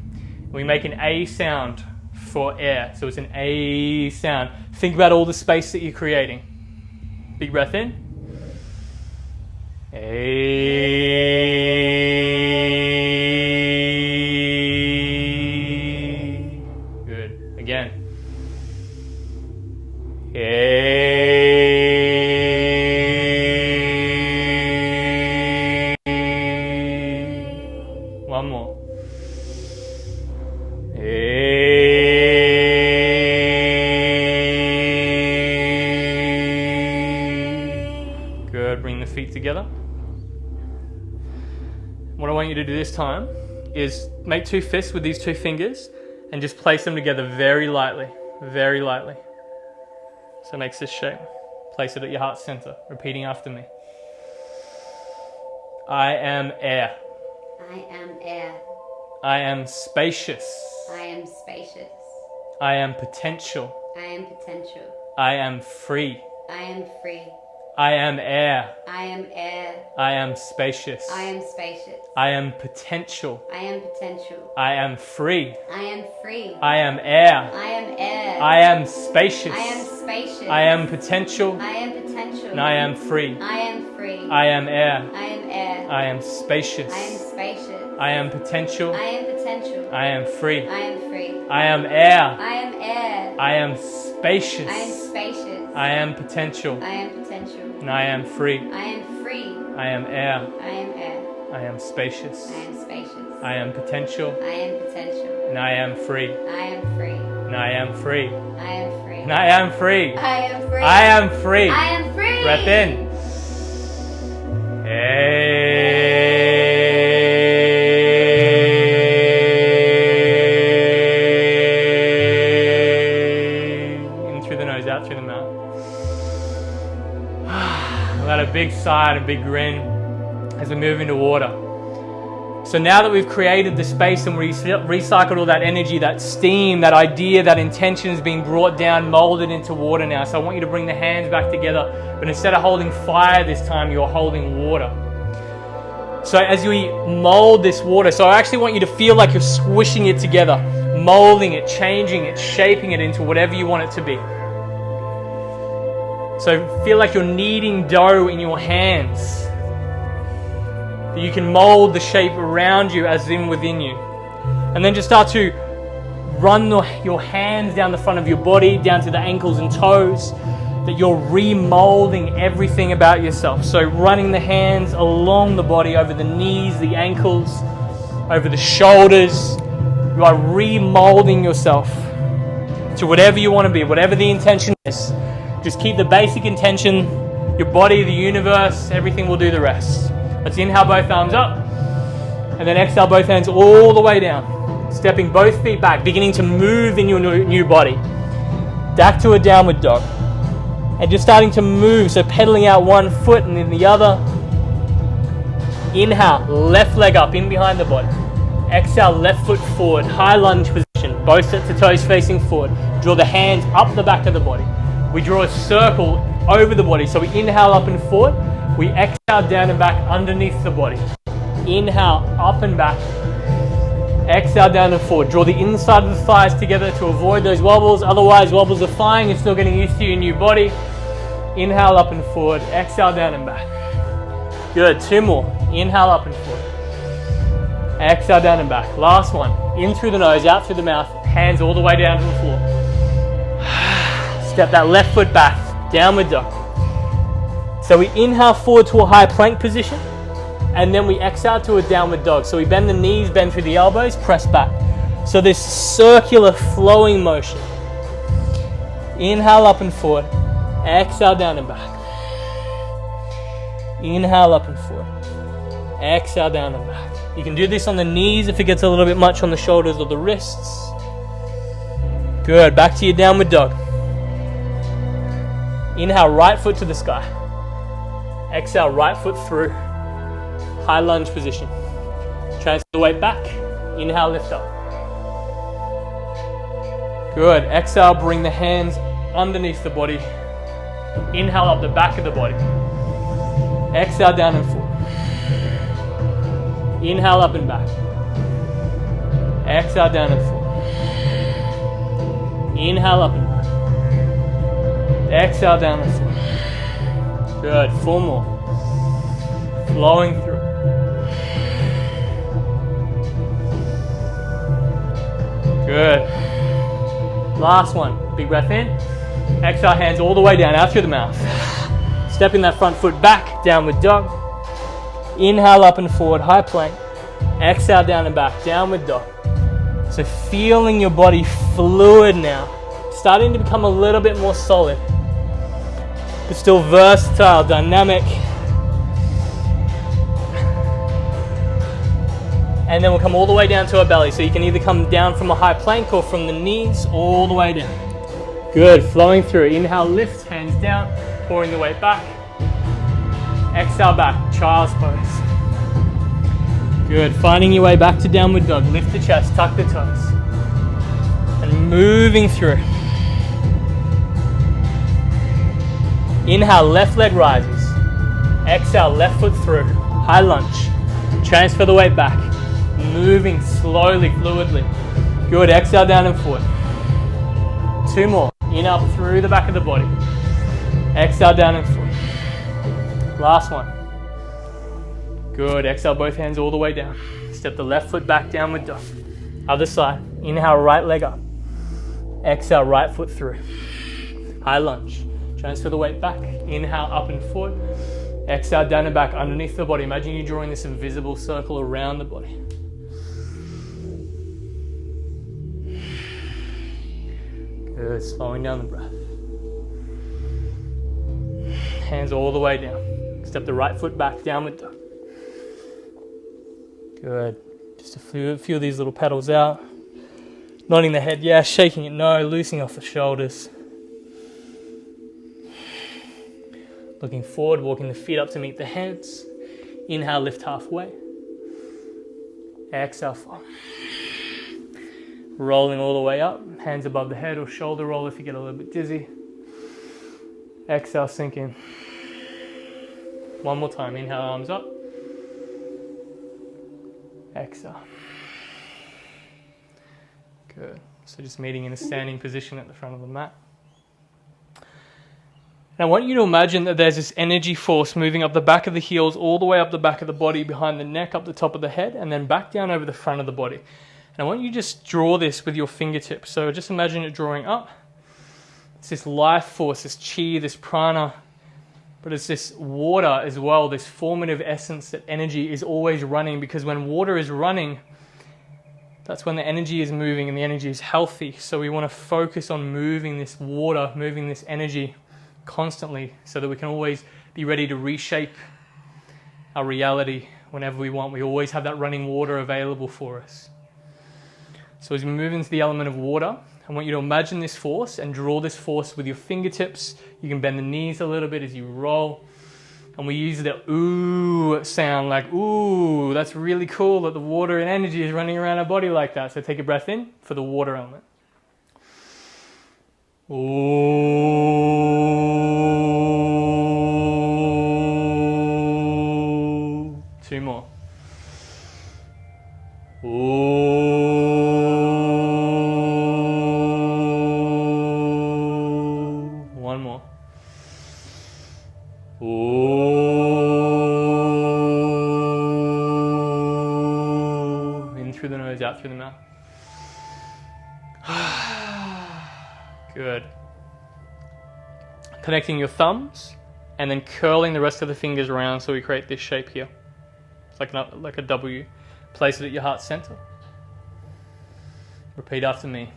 S1: We make an A sound for air. So it's an A sound. Think about all the space that you're creating. Big breath in. A. Good. Again. A. One more. Good. Bring the feet together. What I want you to do this time is make two fists with these two fingers and just place them together very lightly, very lightly. So it makes this shape. Place it at your heart center, repeating after me. I am air.
S2: I am air.
S1: I am spacious.
S2: I am spacious.
S1: I am potential.
S2: I am potential.
S1: I am free.
S2: I am free.
S1: I am air.
S2: I am air.
S1: I am spacious.
S2: I am spacious.
S1: I am potential.
S2: I am potential.
S1: I am free.
S2: I am free.
S1: I am air.
S2: I am air.
S1: I am spacious.
S2: I am spacious.
S1: I am potential.
S2: I am potential.
S1: And I am free.
S2: I am free.
S1: I am air.
S2: I am air.
S1: I am spacious.
S2: I am spacious.
S1: I am potential.
S2: I am potential.
S1: I am free.
S2: I am free.
S1: I am air.
S2: I am air.
S1: I am spacious.
S2: I am spacious.
S1: I am potential.
S2: I am potential.
S1: And I am free.
S2: I am free.
S1: I am air.
S2: I am air.
S1: I am spacious.
S2: I am spacious.
S1: I am potential.
S2: I am potential.
S1: And I am free.
S2: I am free.
S1: And I am free.
S2: I am free.
S1: And I am free.
S2: I am free.
S1: I am free.
S2: I am free.
S1: Breath in. In through the nose, out through the mouth. Let a big sigh and a big grin as we move into water. So now that we've created the space and recycled all that energy, that steam, that idea, that intention is being brought down, molded into water now. So I want you to bring the hands back together, but instead of holding fire this time, you're holding water. So as we mold this water, so I actually want you to feel like you're squishing it together, molding it, changing it, shaping it into whatever you want it to be. So feel like you're kneading dough in your hands. That you can mold the shape around you as in within you. And then just start to run your hands down the front of your body, down to the ankles and toes, that you're remolding everything about yourself. So running the hands along the body, over the knees, the ankles, over the shoulders. You are remolding yourself to whatever you want to be, whatever the intention is. Just keep the basic intention, your body, the universe, everything will do the rest. Let's inhale both arms up, and then exhale both hands all the way down. Stepping both feet back, beginning to move in your new body. Back to a downward dog. And just starting to move, so pedaling out one foot and then the other. Inhale, left leg up, in behind the body. Exhale, left foot forward, high lunge position, both sets of toes facing forward. Draw the hands up the back of the body. We draw a circle over the body, so we inhale up and forward. We exhale down and back underneath the body. Inhale, up and back. Exhale down and forward. Draw the inside of the thighs together to avoid those wobbles. Otherwise, wobbles are fine. You're still getting used to your new body. Inhale up and forward. Exhale down and back. Good. 2 more. Inhale up and forward. Exhale down and back. Last one. In through the nose, out through the mouth. Hands all the way down to the floor. Step that left foot back. Downward dog. So we inhale forward to a high plank position, and then we exhale to a downward dog. So we bend the knees, bend through the elbows, press back. So this circular flowing motion. Inhale up and forward, exhale down and back. Inhale up and forward, exhale down and back. You can do this on the knees if it gets a little bit much on the shoulders or the wrists. Good, back to your downward dog. Inhale, right foot to the sky. Exhale, right foot through. High lunge position. Transfer the weight back. Inhale, lift up. Good. Exhale, bring the hands underneath the body. Inhale up the back of the body. Exhale down and forward. Inhale up and back. Exhale down and forward. Inhale up and back. Exhale down and forward. Good. 4 more. Flowing through. Good. Last one. Big breath in. Exhale, hands all the way down, out through the mouth. Stepping that front foot back, downward dog. Inhale up and forward, high plank. Exhale down and back, downward dog. So feeling your body fluid now. Starting to become a little bit more solid. But still versatile, dynamic. And then we'll come all the way down to our belly. So you can either come down from a high plank or from the knees all the way down. Good, flowing through. Inhale, lift, hands down, pouring the weight back. Exhale back, child's pose. Good, finding your way back to downward dog. Lift the chest, tuck the toes. And moving through. Inhale, left leg rises. Exhale, left foot through. High lunge. Transfer the weight back. Moving slowly, fluidly. Good, exhale down and forward. 2 more. In up through the back of the body. Exhale down and forward. Last one. Good, exhale both hands all the way down. Step the left foot back, downward dog. Other side. Inhale, right leg up. Exhale, right foot through. High lunge. Transfer the weight back. Inhale, up and forward. Exhale, down and back underneath the body. Imagine you drawing this invisible circle around the body. Good, slowing down the breath. Hands all the way down. Step the right foot back, downward dog. Good. Just a few of these little pedals out. Nodding the head, yes. Shaking it, no. Loosening off the shoulders. Looking forward, walking the feet up to meet the hands. Inhale, lift halfway. Exhale, fall. Rolling all the way up, hands above the head or shoulder roll if you get a little bit dizzy. Exhale, sink in. One more time, inhale, arms up. Exhale. Good. So just meeting in a standing position at the front of the mat. And I want you to imagine that there's this energy force moving up the back of the heels, all the way up the back of the body, behind the neck, up the top of the head, and then back down over the front of the body. And I want you to just draw this with your fingertips. So just imagine it drawing up. It's this life force, this chi, this prana, but it's this water as well, this formative essence that energy is always running, because when water is running, that's when the energy is moving and the energy is healthy. So we want to focus on moving this water, moving this energy constantly, so that we can always be ready to reshape our reality whenever we want. We always have that running water available for us. So as we move into the element of water, I want you to imagine this force and draw this force with your fingertips. You can bend the knees a little bit as you roll. And we use the ooh sound, like ooh, that's really cool that the water and energy is running around our body like that. So take a breath in for the water element. Ooh. Two more. Ooh. One more. Ooh. In through the nose, out through the mouth. Good. Connecting your thumbs and then curling the rest of the fingers around so we create this shape here. It's like a W. Place it at your heart center. Repeat after me.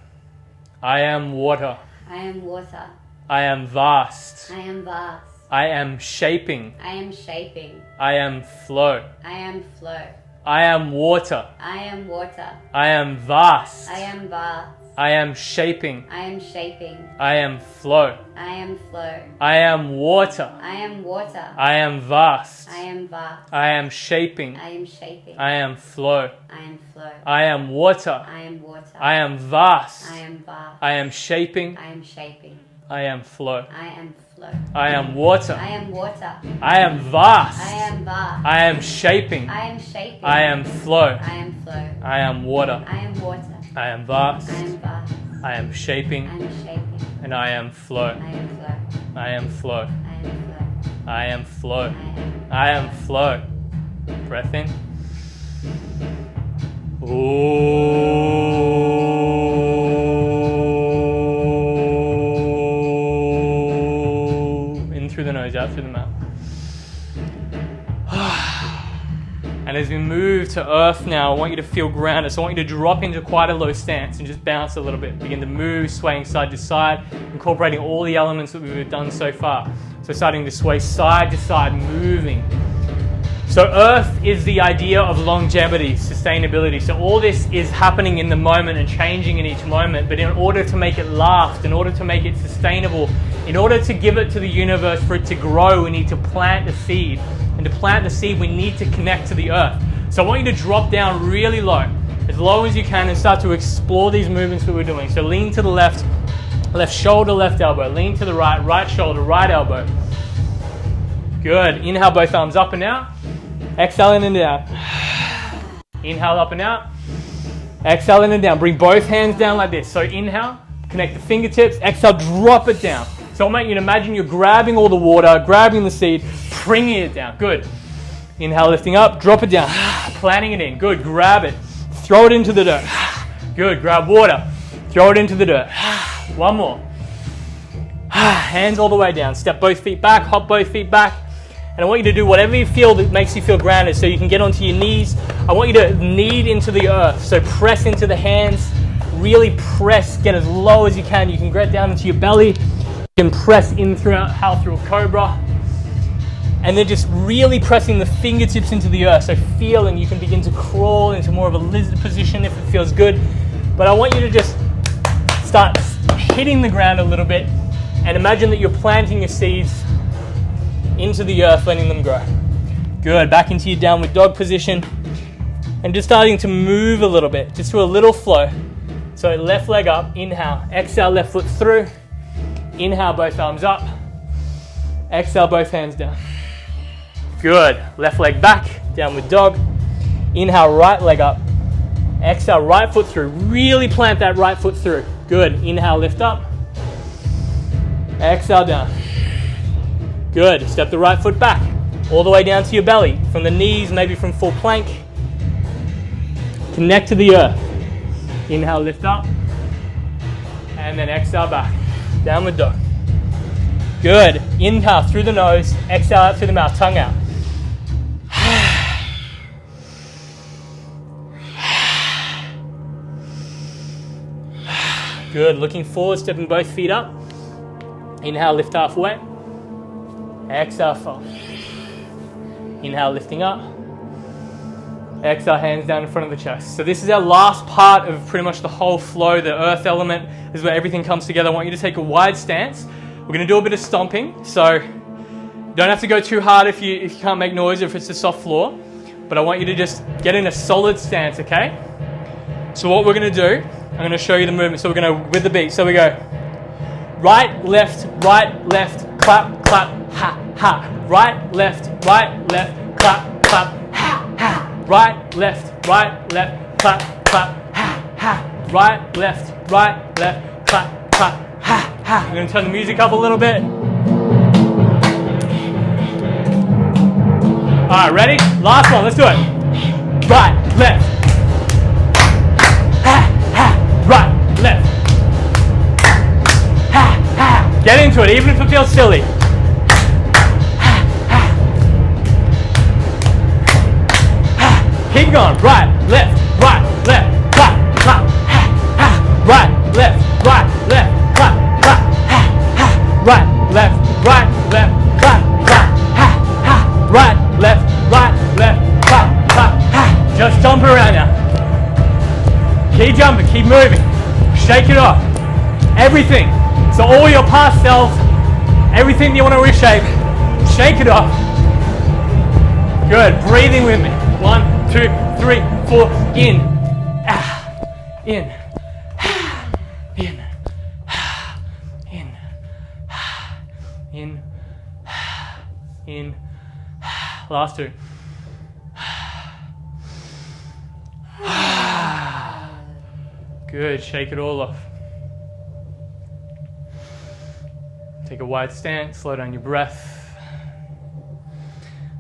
S1: I am water.
S2: I am water.
S1: I am vast.
S2: I am vast.
S1: I am shaping.
S2: I am shaping.
S1: I am flow.
S2: I am flow.
S1: I am water.
S2: I am water.
S1: I am vast.
S2: I am vast.
S1: I am shaping.
S2: I am shaping.
S1: I am flow.
S2: I am flow.
S1: I am water.
S2: I am water.
S1: I am vast.
S2: I am vast.
S1: I am shaping.
S2: I am shaping.
S1: I am flow.
S2: I am flow.
S1: I am water.
S2: I am water.
S1: I am vast.
S2: I am vast.
S1: I am shaping.
S2: I am shaping.
S1: I am flow.
S2: I am flow.
S1: I am water.
S2: I am water.
S1: I am vast.
S2: I am vast.
S1: I am shaping.
S2: I am shaping.
S1: I am flow.
S2: I am flow.
S1: I am water.
S2: I am water.
S1: I am vast.
S2: I am vast.
S1: I am shaping.
S2: I am shaping.
S1: And I am flow.
S2: I am flow.
S1: I am flow.
S2: I am flow.
S1: I am flow. I am flow. Breath in. Ooh. In through the nose, out through the mouth. And as we move to earth now, I want you to feel grounded. So I want you to drop into quite a low stance and just bounce a little bit. Begin to move, swaying side to side, incorporating all the elements that we've done so far. So starting to sway side to side, moving. So earth is the idea of longevity, sustainability. So all this is happening in the moment and changing in each moment. But in order to make it last, in order to make it sustainable, in order to give it to the universe for it to grow, we need to plant the seed. And to plant the seed, we need to connect to the earth. So I want you to drop down really low as you can, and start to explore these movements that we're doing. So lean to the left, left shoulder, left elbow. Lean to the right, right shoulder, right elbow. Good. Inhale, both arms up and out. Exhale in and down. Inhale, up and out. Exhale in and down. Bring both hands down like this. So inhale, connect the fingertips. Exhale, drop it down. So I want you to imagine you're grabbing all the water, grabbing the seed, bringing it down. Good. Inhale, lifting up, drop it down. Planting it in. Good. Grab it. Throw it into the dirt. Good. Grab water. Throw it into the dirt. One more. Hands all the way down. Step both feet back. Hop both feet back. And I want you to do whatever you feel that makes you feel grounded. So you can get onto your knees. I want you to knead into the earth. So press into the hands. Really press. Get as low as you can. You can get down into your belly. You can press in through a cobra. And then just really pressing the fingertips into the earth. So feeling you can begin to crawl into more of a lizard position if it feels good. But I want you to just start hitting the ground a little bit and imagine that you're planting your seeds into the earth, letting them grow. Good, back into your downward dog position. And just starting to move a little bit, just through a little flow. So left leg up, inhale, exhale, left foot through. Inhale, both arms up. Exhale, both hands down. Good, left leg back, downward dog. Inhale, right leg up. Exhale, right foot through. Really plant that right foot through. Good, inhale, lift up. Exhale, down. Good, step the right foot back, all the way down to your belly. From the knees, maybe from full plank. Connect to the earth. Inhale, lift up. And then exhale back. Downward dog. Good. Inhale through the nose. Exhale out through the mouth. Tongue out. Good. Looking forward, stepping both feet up. Inhale, lift halfway. Exhale, fold. Inhale, lifting up. Exhale, hands down in front of the chest. So this is our last part of pretty much the whole flow. The earth element is where everything comes together. I want you to take a wide stance. We're going to do a bit of stomping. So you don't have to go too hard if you can't make noise or if it's a soft floor. But I want you to just get in a solid stance, okay? So what we're going to do, I'm going to show you the movement. So we're going to, with the beat. So we go right, left, clap, clap, ha, ha. Right, left, clap, clap, ha, ha. Right, left, clap, clap, ha, ha. Right, left, clap, clap, ha, ha. I'm going to turn the music up a little bit. All right, ready? Last one, let's do it. Right, left. Ha, ha. Right, left. Ha, ha. Get into it, even if it feels silly. Keep going. Right, left, clap, clap, ha, ha. Right, left, clap, clap, ha, ha. Right, left, clap, clap, ha, ha. Right, left, clap, clap, ha. Just jump around now. Keep jumping, keep moving. Shake it off. Everything. So all your past selves, everything you want to reshape, shake it off. Good. Breathing with me. 1, 2, 3, 4. In. In. In. In. In. In. Last two. Good. Shake it all off. Take a wide stance. Slow down your breath.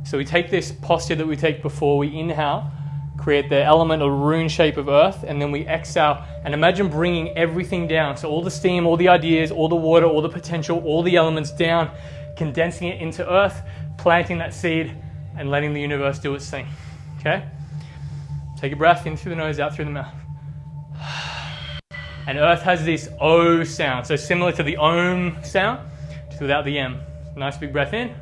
S1: So we take this posture that we take before we inhale, create the element or rune shape of earth, and then we exhale and imagine bringing everything down. So all the steam, all the ideas, all the water, all the potential, all the elements down, condensing it into earth, planting that seed and letting the universe do its thing. Okay? Take a breath in through the nose, out through the mouth. And earth has this O sound, so similar to the Om sound, just without the M. Nice big breath in.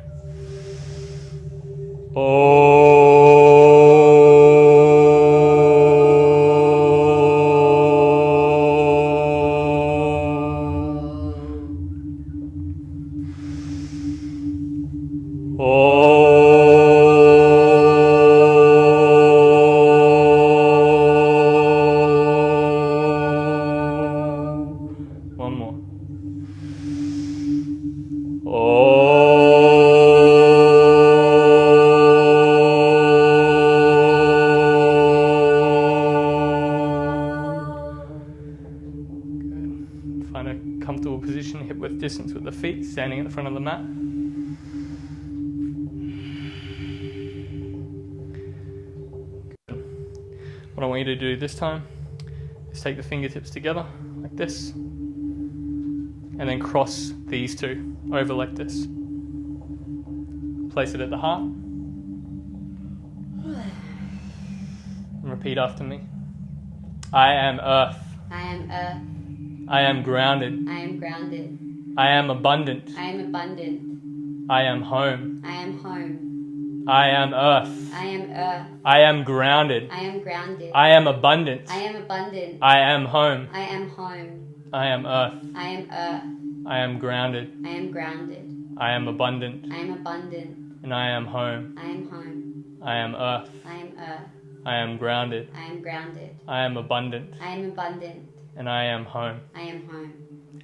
S1: One more. Find a comfortable position, hip width distance with the feet, standing at the front of the mat. Good. What I want you to do this time is take the fingertips together like this, and then cross these two over like this. Place it at the heart. And repeat after me. I am earth.
S2: I am earth.
S1: I am grounded.
S2: I am grounded.
S1: I am abundant.
S2: I am abundant.
S1: I am home.
S2: I am home.
S1: I am earth.
S2: I am earth.
S1: I am grounded.
S2: I am grounded.
S1: I am abundant.
S2: I am abundant.
S1: I am home.
S2: I am home.
S1: I am earth.
S2: I am earth.
S1: I am grounded.
S2: I am grounded.
S1: I am abundant.
S2: I am abundant.
S1: And I am home.
S2: I am home.
S1: I am earth.
S2: I am earth.
S1: I am grounded.
S2: I am grounded.
S1: I am abundant.
S2: I am abundant.
S1: And I am home.
S2: I am home.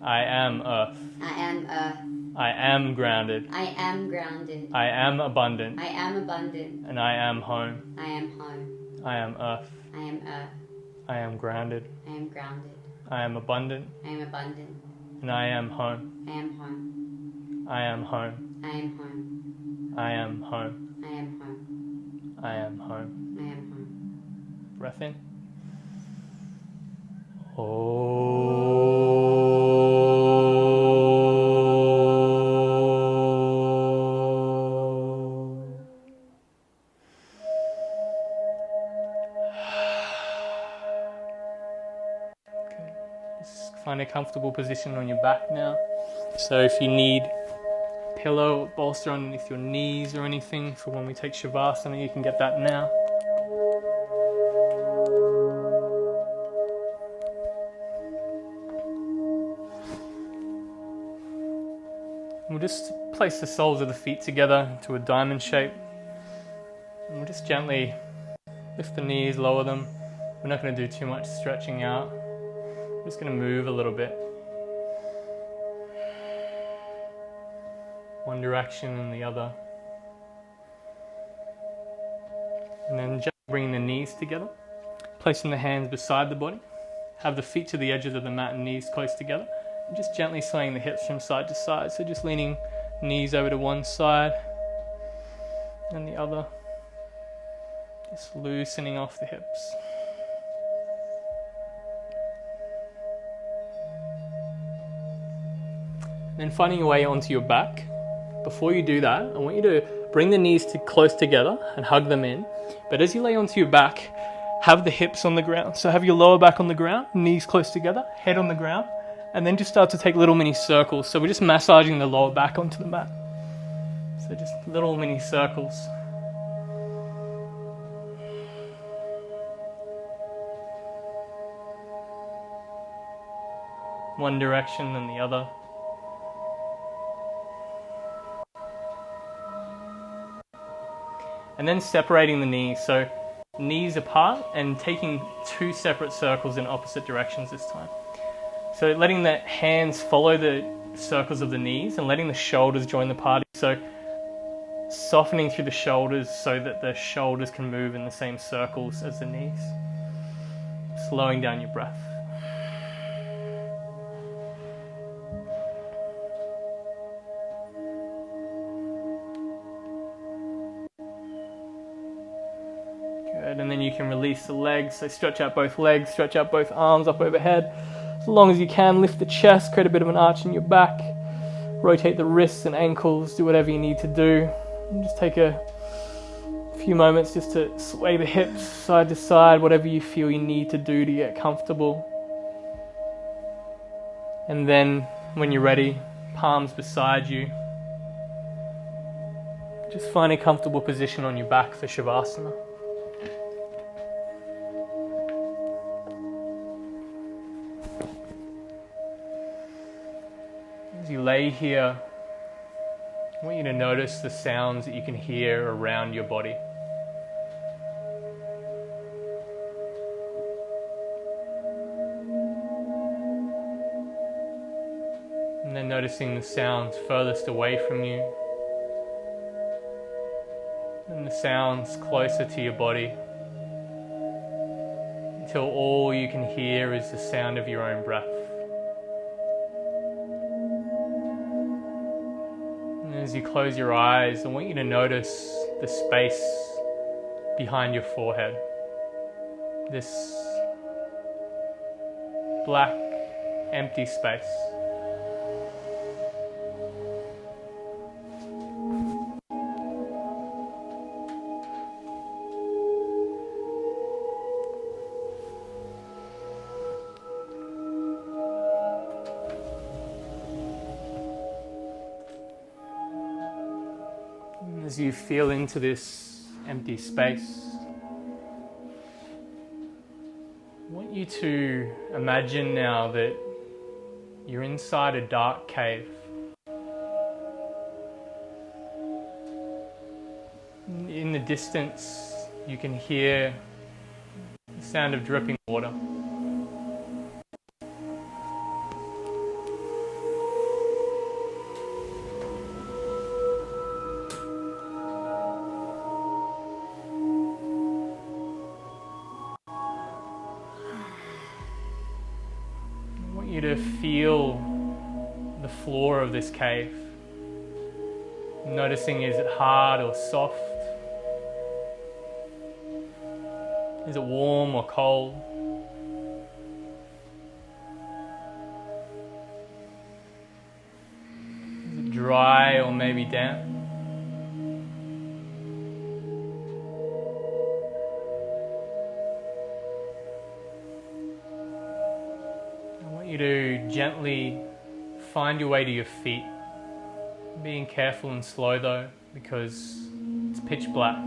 S1: I am earth.
S2: I am earth.
S1: I am grounded.
S2: I am grounded.
S1: I am abundant.
S2: I am abundant.
S1: And I am home.
S2: I am home.
S1: I am earth.
S2: I am earth.
S1: I am grounded.
S2: I am grounded.
S1: I am abundant.
S2: I am abundant.
S1: And I am home.
S2: I am home.
S1: I am home.
S2: I am home.
S1: I am home.
S2: I am home.
S1: I am home.
S2: I am home.
S1: Breath in. Find a comfortable position on your back now. So if you need a pillow or bolster underneath your knees or anything for when we take Shavasana, you can get that now. We'll just place the soles of the feet together into a diamond shape. And we'll just gently lift the knees, lower them. We're not going to do too much stretching out. We're just going to move a little bit. One direction and the other. And then just bringing the knees together. Placing the hands beside the body. Have the feet to the edges of the mat and knees close together. And just gently swaying the hips from side to side. So just leaning knees over to one side and the other. Just loosening off the hips. And then finding your way onto your back. Before you do that, I want you to bring the knees close together and hug them in. But as you lay onto your back, have the hips on the ground. So have your lower back on the ground, knees close together, head on the ground. And then just start to take little mini circles. So we're just massaging the lower back onto the mat. So just little mini circles. One direction and the other. And then separating the knees. So knees apart and taking two separate circles in opposite directions this time. So letting the hands follow the circles of the knees and letting the shoulders join the party. So softening through the shoulders so that the shoulders can move in the same circles as the knees. Slowing down your breath. Good, and then you can release the legs. So stretch out both legs, stretch out both arms up overhead. As long as you can, lift the chest, create a bit of an arch in your back. Rotate the wrists and ankles, do whatever you need to do. And just take a few moments just to sway the hips side to side, whatever you feel you need to do to get comfortable. And then, when you're ready, palms beside you. Just find a comfortable position on your back for Shavasana. As you lay here, I want you to notice the sounds that you can hear around your body. And then noticing the sounds furthest away from you. And the sounds closer to your body. Until all you can hear is the sound of your own breath. As you close your eyes, I want you to notice the space behind your forehead. This black, empty space. As you feel into this empty space, I want you to imagine now that you're inside a dark cave. In the distance, you can hear the sound of dripping water. I want you to feel the floor of this cave. Noticing, is it hard or soft? Is it warm or cold? Is it dry or maybe damp? I want you to gently find your way to your feet. Being careful and slow though, because it's pitch black.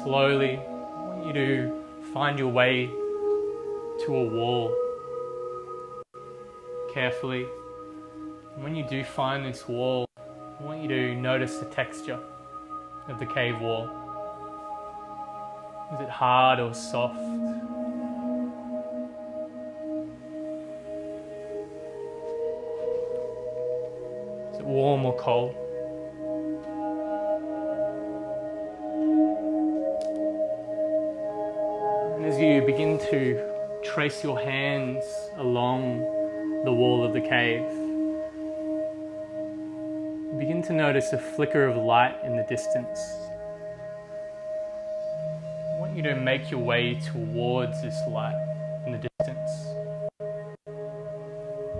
S1: Slowly, I want you to find your way to a wall. Carefully. And when you do find this wall, I want you to notice the texture of the cave wall. Is it hard or soft? Is it warm or cold? And as you begin to trace your hands along the wall of the cave, you begin to notice a flicker of light in the distance. I want you to make your way towards this light in the distance.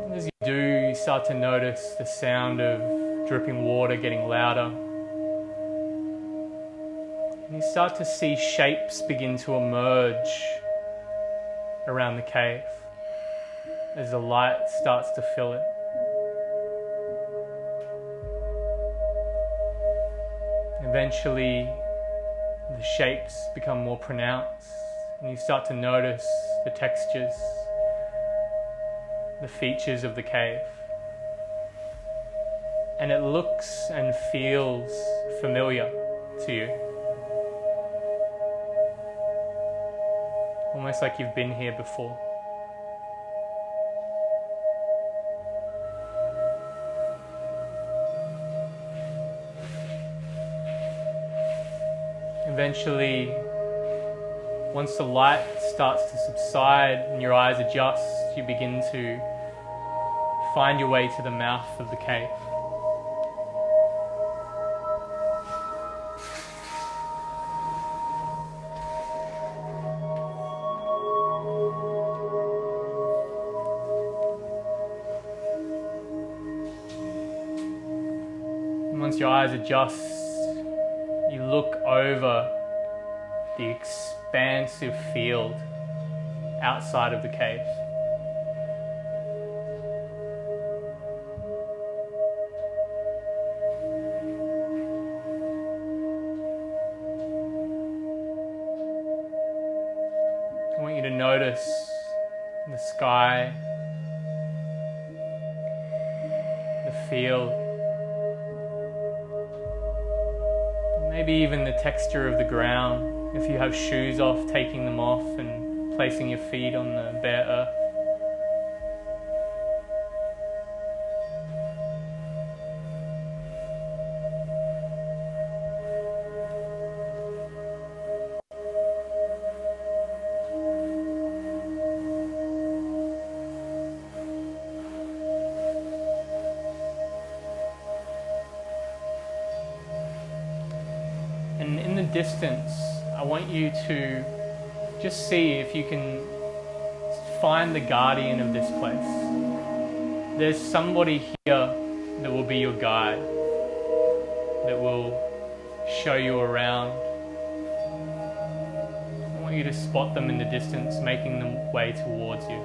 S1: And as you do, you start to notice the sound of dripping water getting louder. And you start to see shapes begin to emerge around the cave as the light starts to fill it. Eventually, the shapes become more pronounced and you start to notice the textures, the features of the cave. And it looks and feels familiar to you. Almost like you've been here before. Eventually, once the light starts to subside and your eyes adjust, you begin to find your way to the mouth of the cave. And once your eyes adjust, you look over the expansive field outside of the cave. I want you to notice the sky, the field, maybe even the texture of the ground. If you have shoes off, taking them off and placing your feet on the bare earth. And in the distance, I want you to just see if you can find the guardian of this place. There's somebody here that will be your guide, that will show you around. I want you to spot them in the distance, making them way towards you.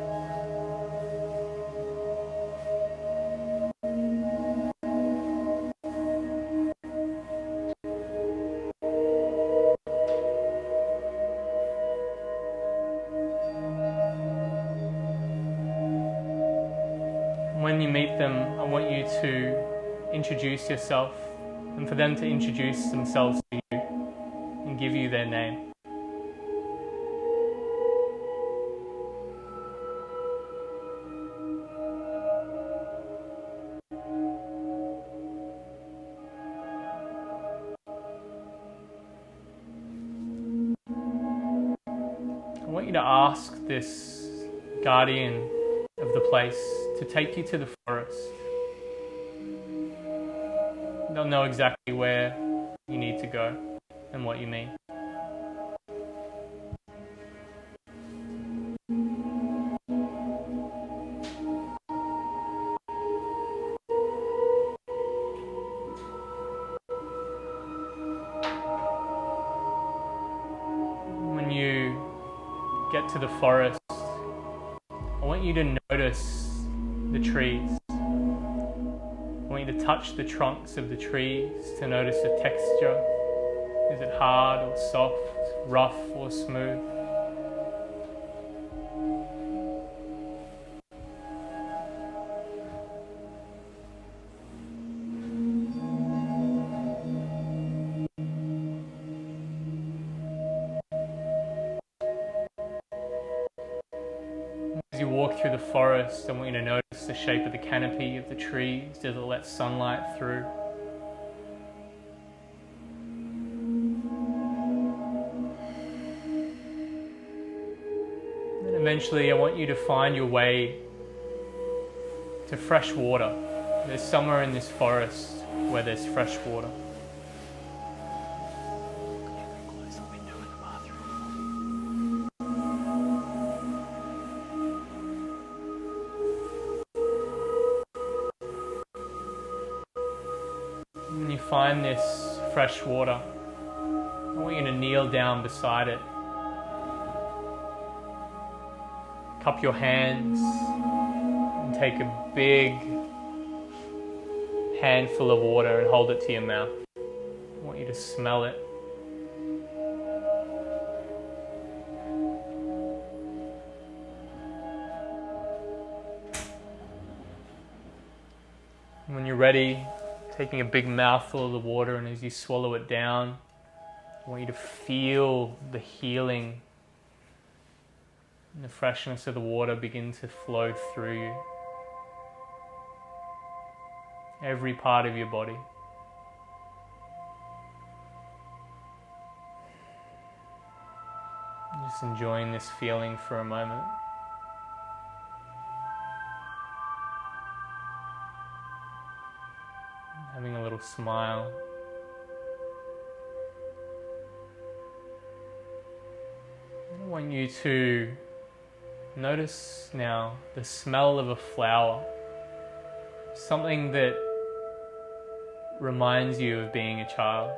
S1: When you meet them, I want you to introduce yourself and for them to introduce themselves to you and give you their name. I want you to ask this guardian of the place to take you to the forest. They'll know exactly where you need to go and what you mean. When you get to the forest, I want you to notice the trees. I want you to touch the trunks of the trees to notice the texture. Is it hard or soft, rough or smooth? As you walk through the forest, I want you to notice the shape of the canopy of the trees. Does it let sunlight through? And eventually I want you to find your way to fresh water. There's somewhere in this forest where there's fresh water. When you find this fresh water, I want you to kneel down beside it. Cup your hands and take a big handful of water and hold it to your mouth. I want you to smell it. When you're ready, taking a big mouthful of the water, and as you swallow it down, I want you to feel the healing and the freshness of the water begin to flow through you. Every part of your body. Just enjoying this feeling for a moment. Having a little smile. I want you to notice now the smell of a flower. Something that reminds you of being a child.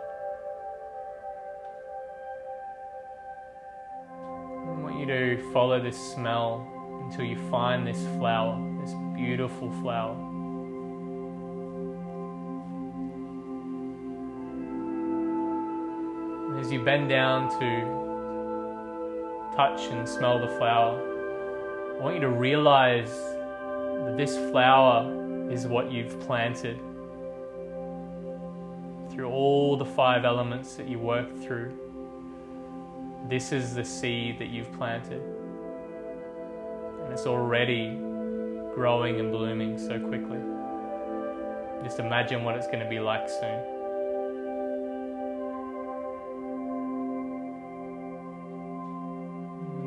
S1: I want you to follow this smell until you find this flower, this beautiful flower. And as you bend down to touch and smell the flower, I want you to realize that this flower is what you've planted. Through all the 5 elements that you work through, this is the seed that you've planted. And it's already growing and blooming so quickly. Just imagine what it's going to be like soon.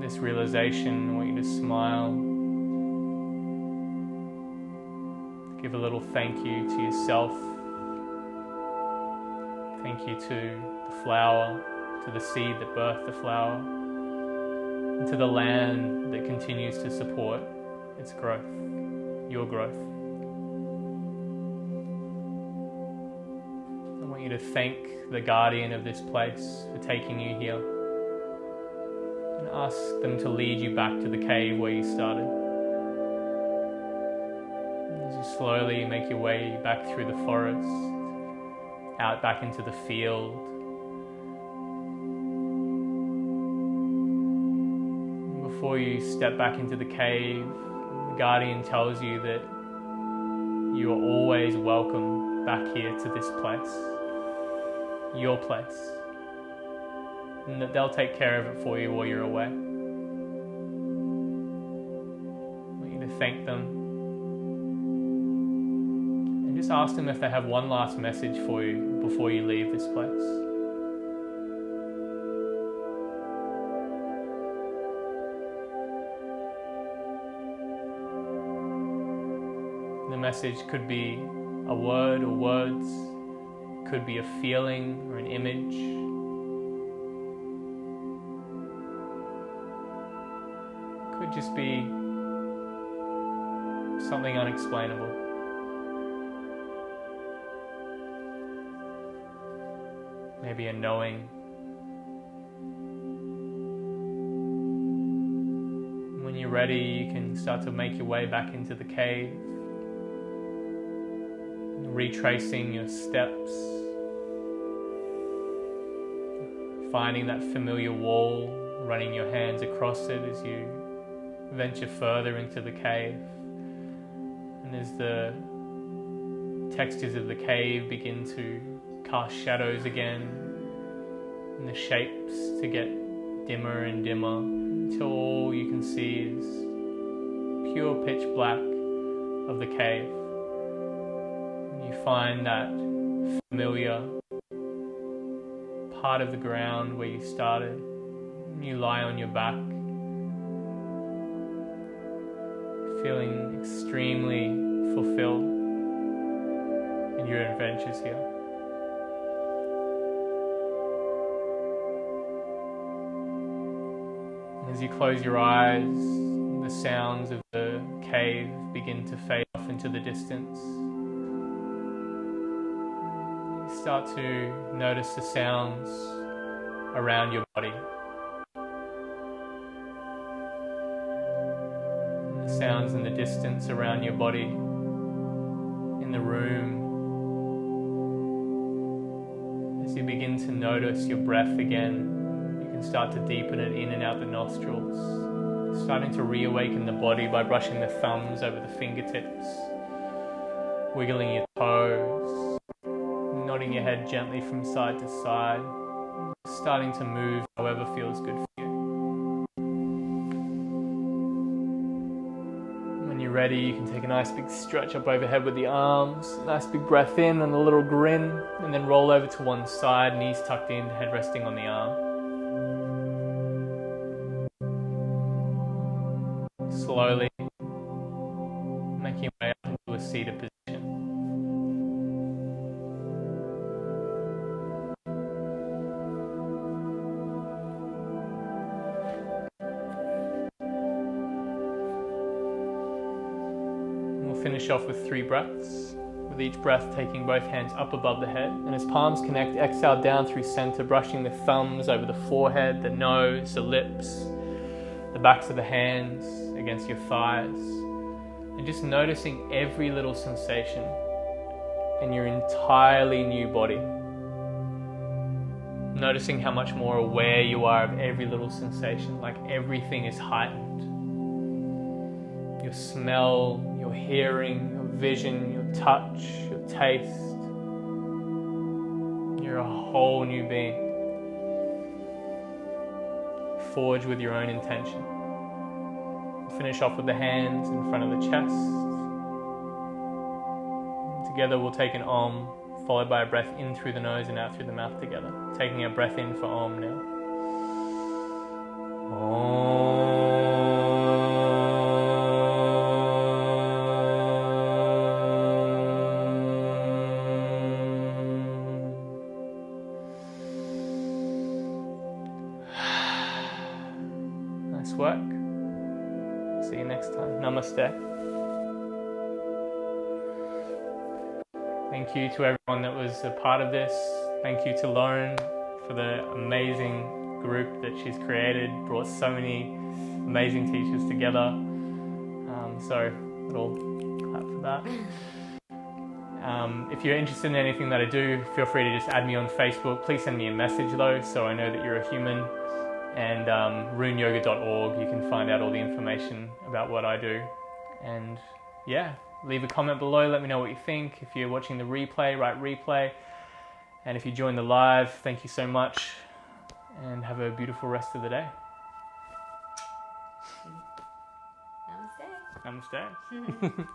S1: This realization, I want you to smile. Give a little thank you to yourself. Thank you to the flower, to the seed that birthed the flower, and to the land that continues to support its growth, your growth. I want you to thank the guardian of this place for taking you here, and ask them to lead you back to the cave where you started. As you slowly make your way back through the forest, out back into the field. Before you step back into the cave, the guardian tells you that you are always welcome back here to this place, your place. And that they'll take care of it for you while you're away. I want you to thank them and just ask them if they have one last message for you before you leave this place. The message could be a word or words, could be a feeling or an image. Could just be something unexplainable. Maybe a knowing. When you're ready, you can start to make your way back into the cave, retracing your steps, finding that familiar wall, running your hands across it as you venture further into the cave. And as the textures of the cave begin to cast shadows again, and the shapes to get dimmer and dimmer, until all you can see is pure pitch black of the cave. And you find that familiar part of the ground where you started, and you lie on your back, feeling extremely fulfilled in your adventures here. As you close your eyes, the sounds of the cave begin to fade off into the distance. You start to notice the sounds around your body. Sounds in the distance around your body, in the room. As you begin to notice your breath again, you can start to deepen it in and out the nostrils, starting to reawaken the body by brushing the thumbs over the fingertips, wiggling your toes, nodding your head gently from side to side, starting to move however feels good for you. Ready, you can take a nice big stretch up overhead with the arms, nice big breath in and a little grin, and then roll over to one side, knees tucked in, head resting on the arm. Slowly making your way up into a seated position. Finish off with 3 breaths, with each breath taking both hands up above the head, and as palms connect, exhale down through center, brushing the thumbs over the forehead, the nose, the lips, the backs of the hands against your thighs, and just noticing every little sensation in your entirely new body. Noticing how much more aware you are of every little sensation, like everything is heightened. Your smell, your hearing, your vision, your touch, your taste. You're a whole new being, forged with your own intention. Finish off with the hands in front of the chest. Together we'll take an Om, followed by a breath in through the nose and out through the mouth together. Taking a breath in for Om now. Om. Work. See you next time. Namaste. Thank you to everyone that was a part of this. Thank you to Lauren for the amazing group that she's created, brought so many amazing teachers together. So, little clap for that. If you're interested in anything that I do, feel free to just add me on Facebook. Please send me a message though, so I know that you're a human. And runeyoga.org, you can find out all the information about what I do. And yeah, leave a comment below, let me know what you think. If you're watching the replay, write replay. And if you join the live, thank you so much, and have a beautiful rest of the day.
S3: Namaste.
S1: Namaste.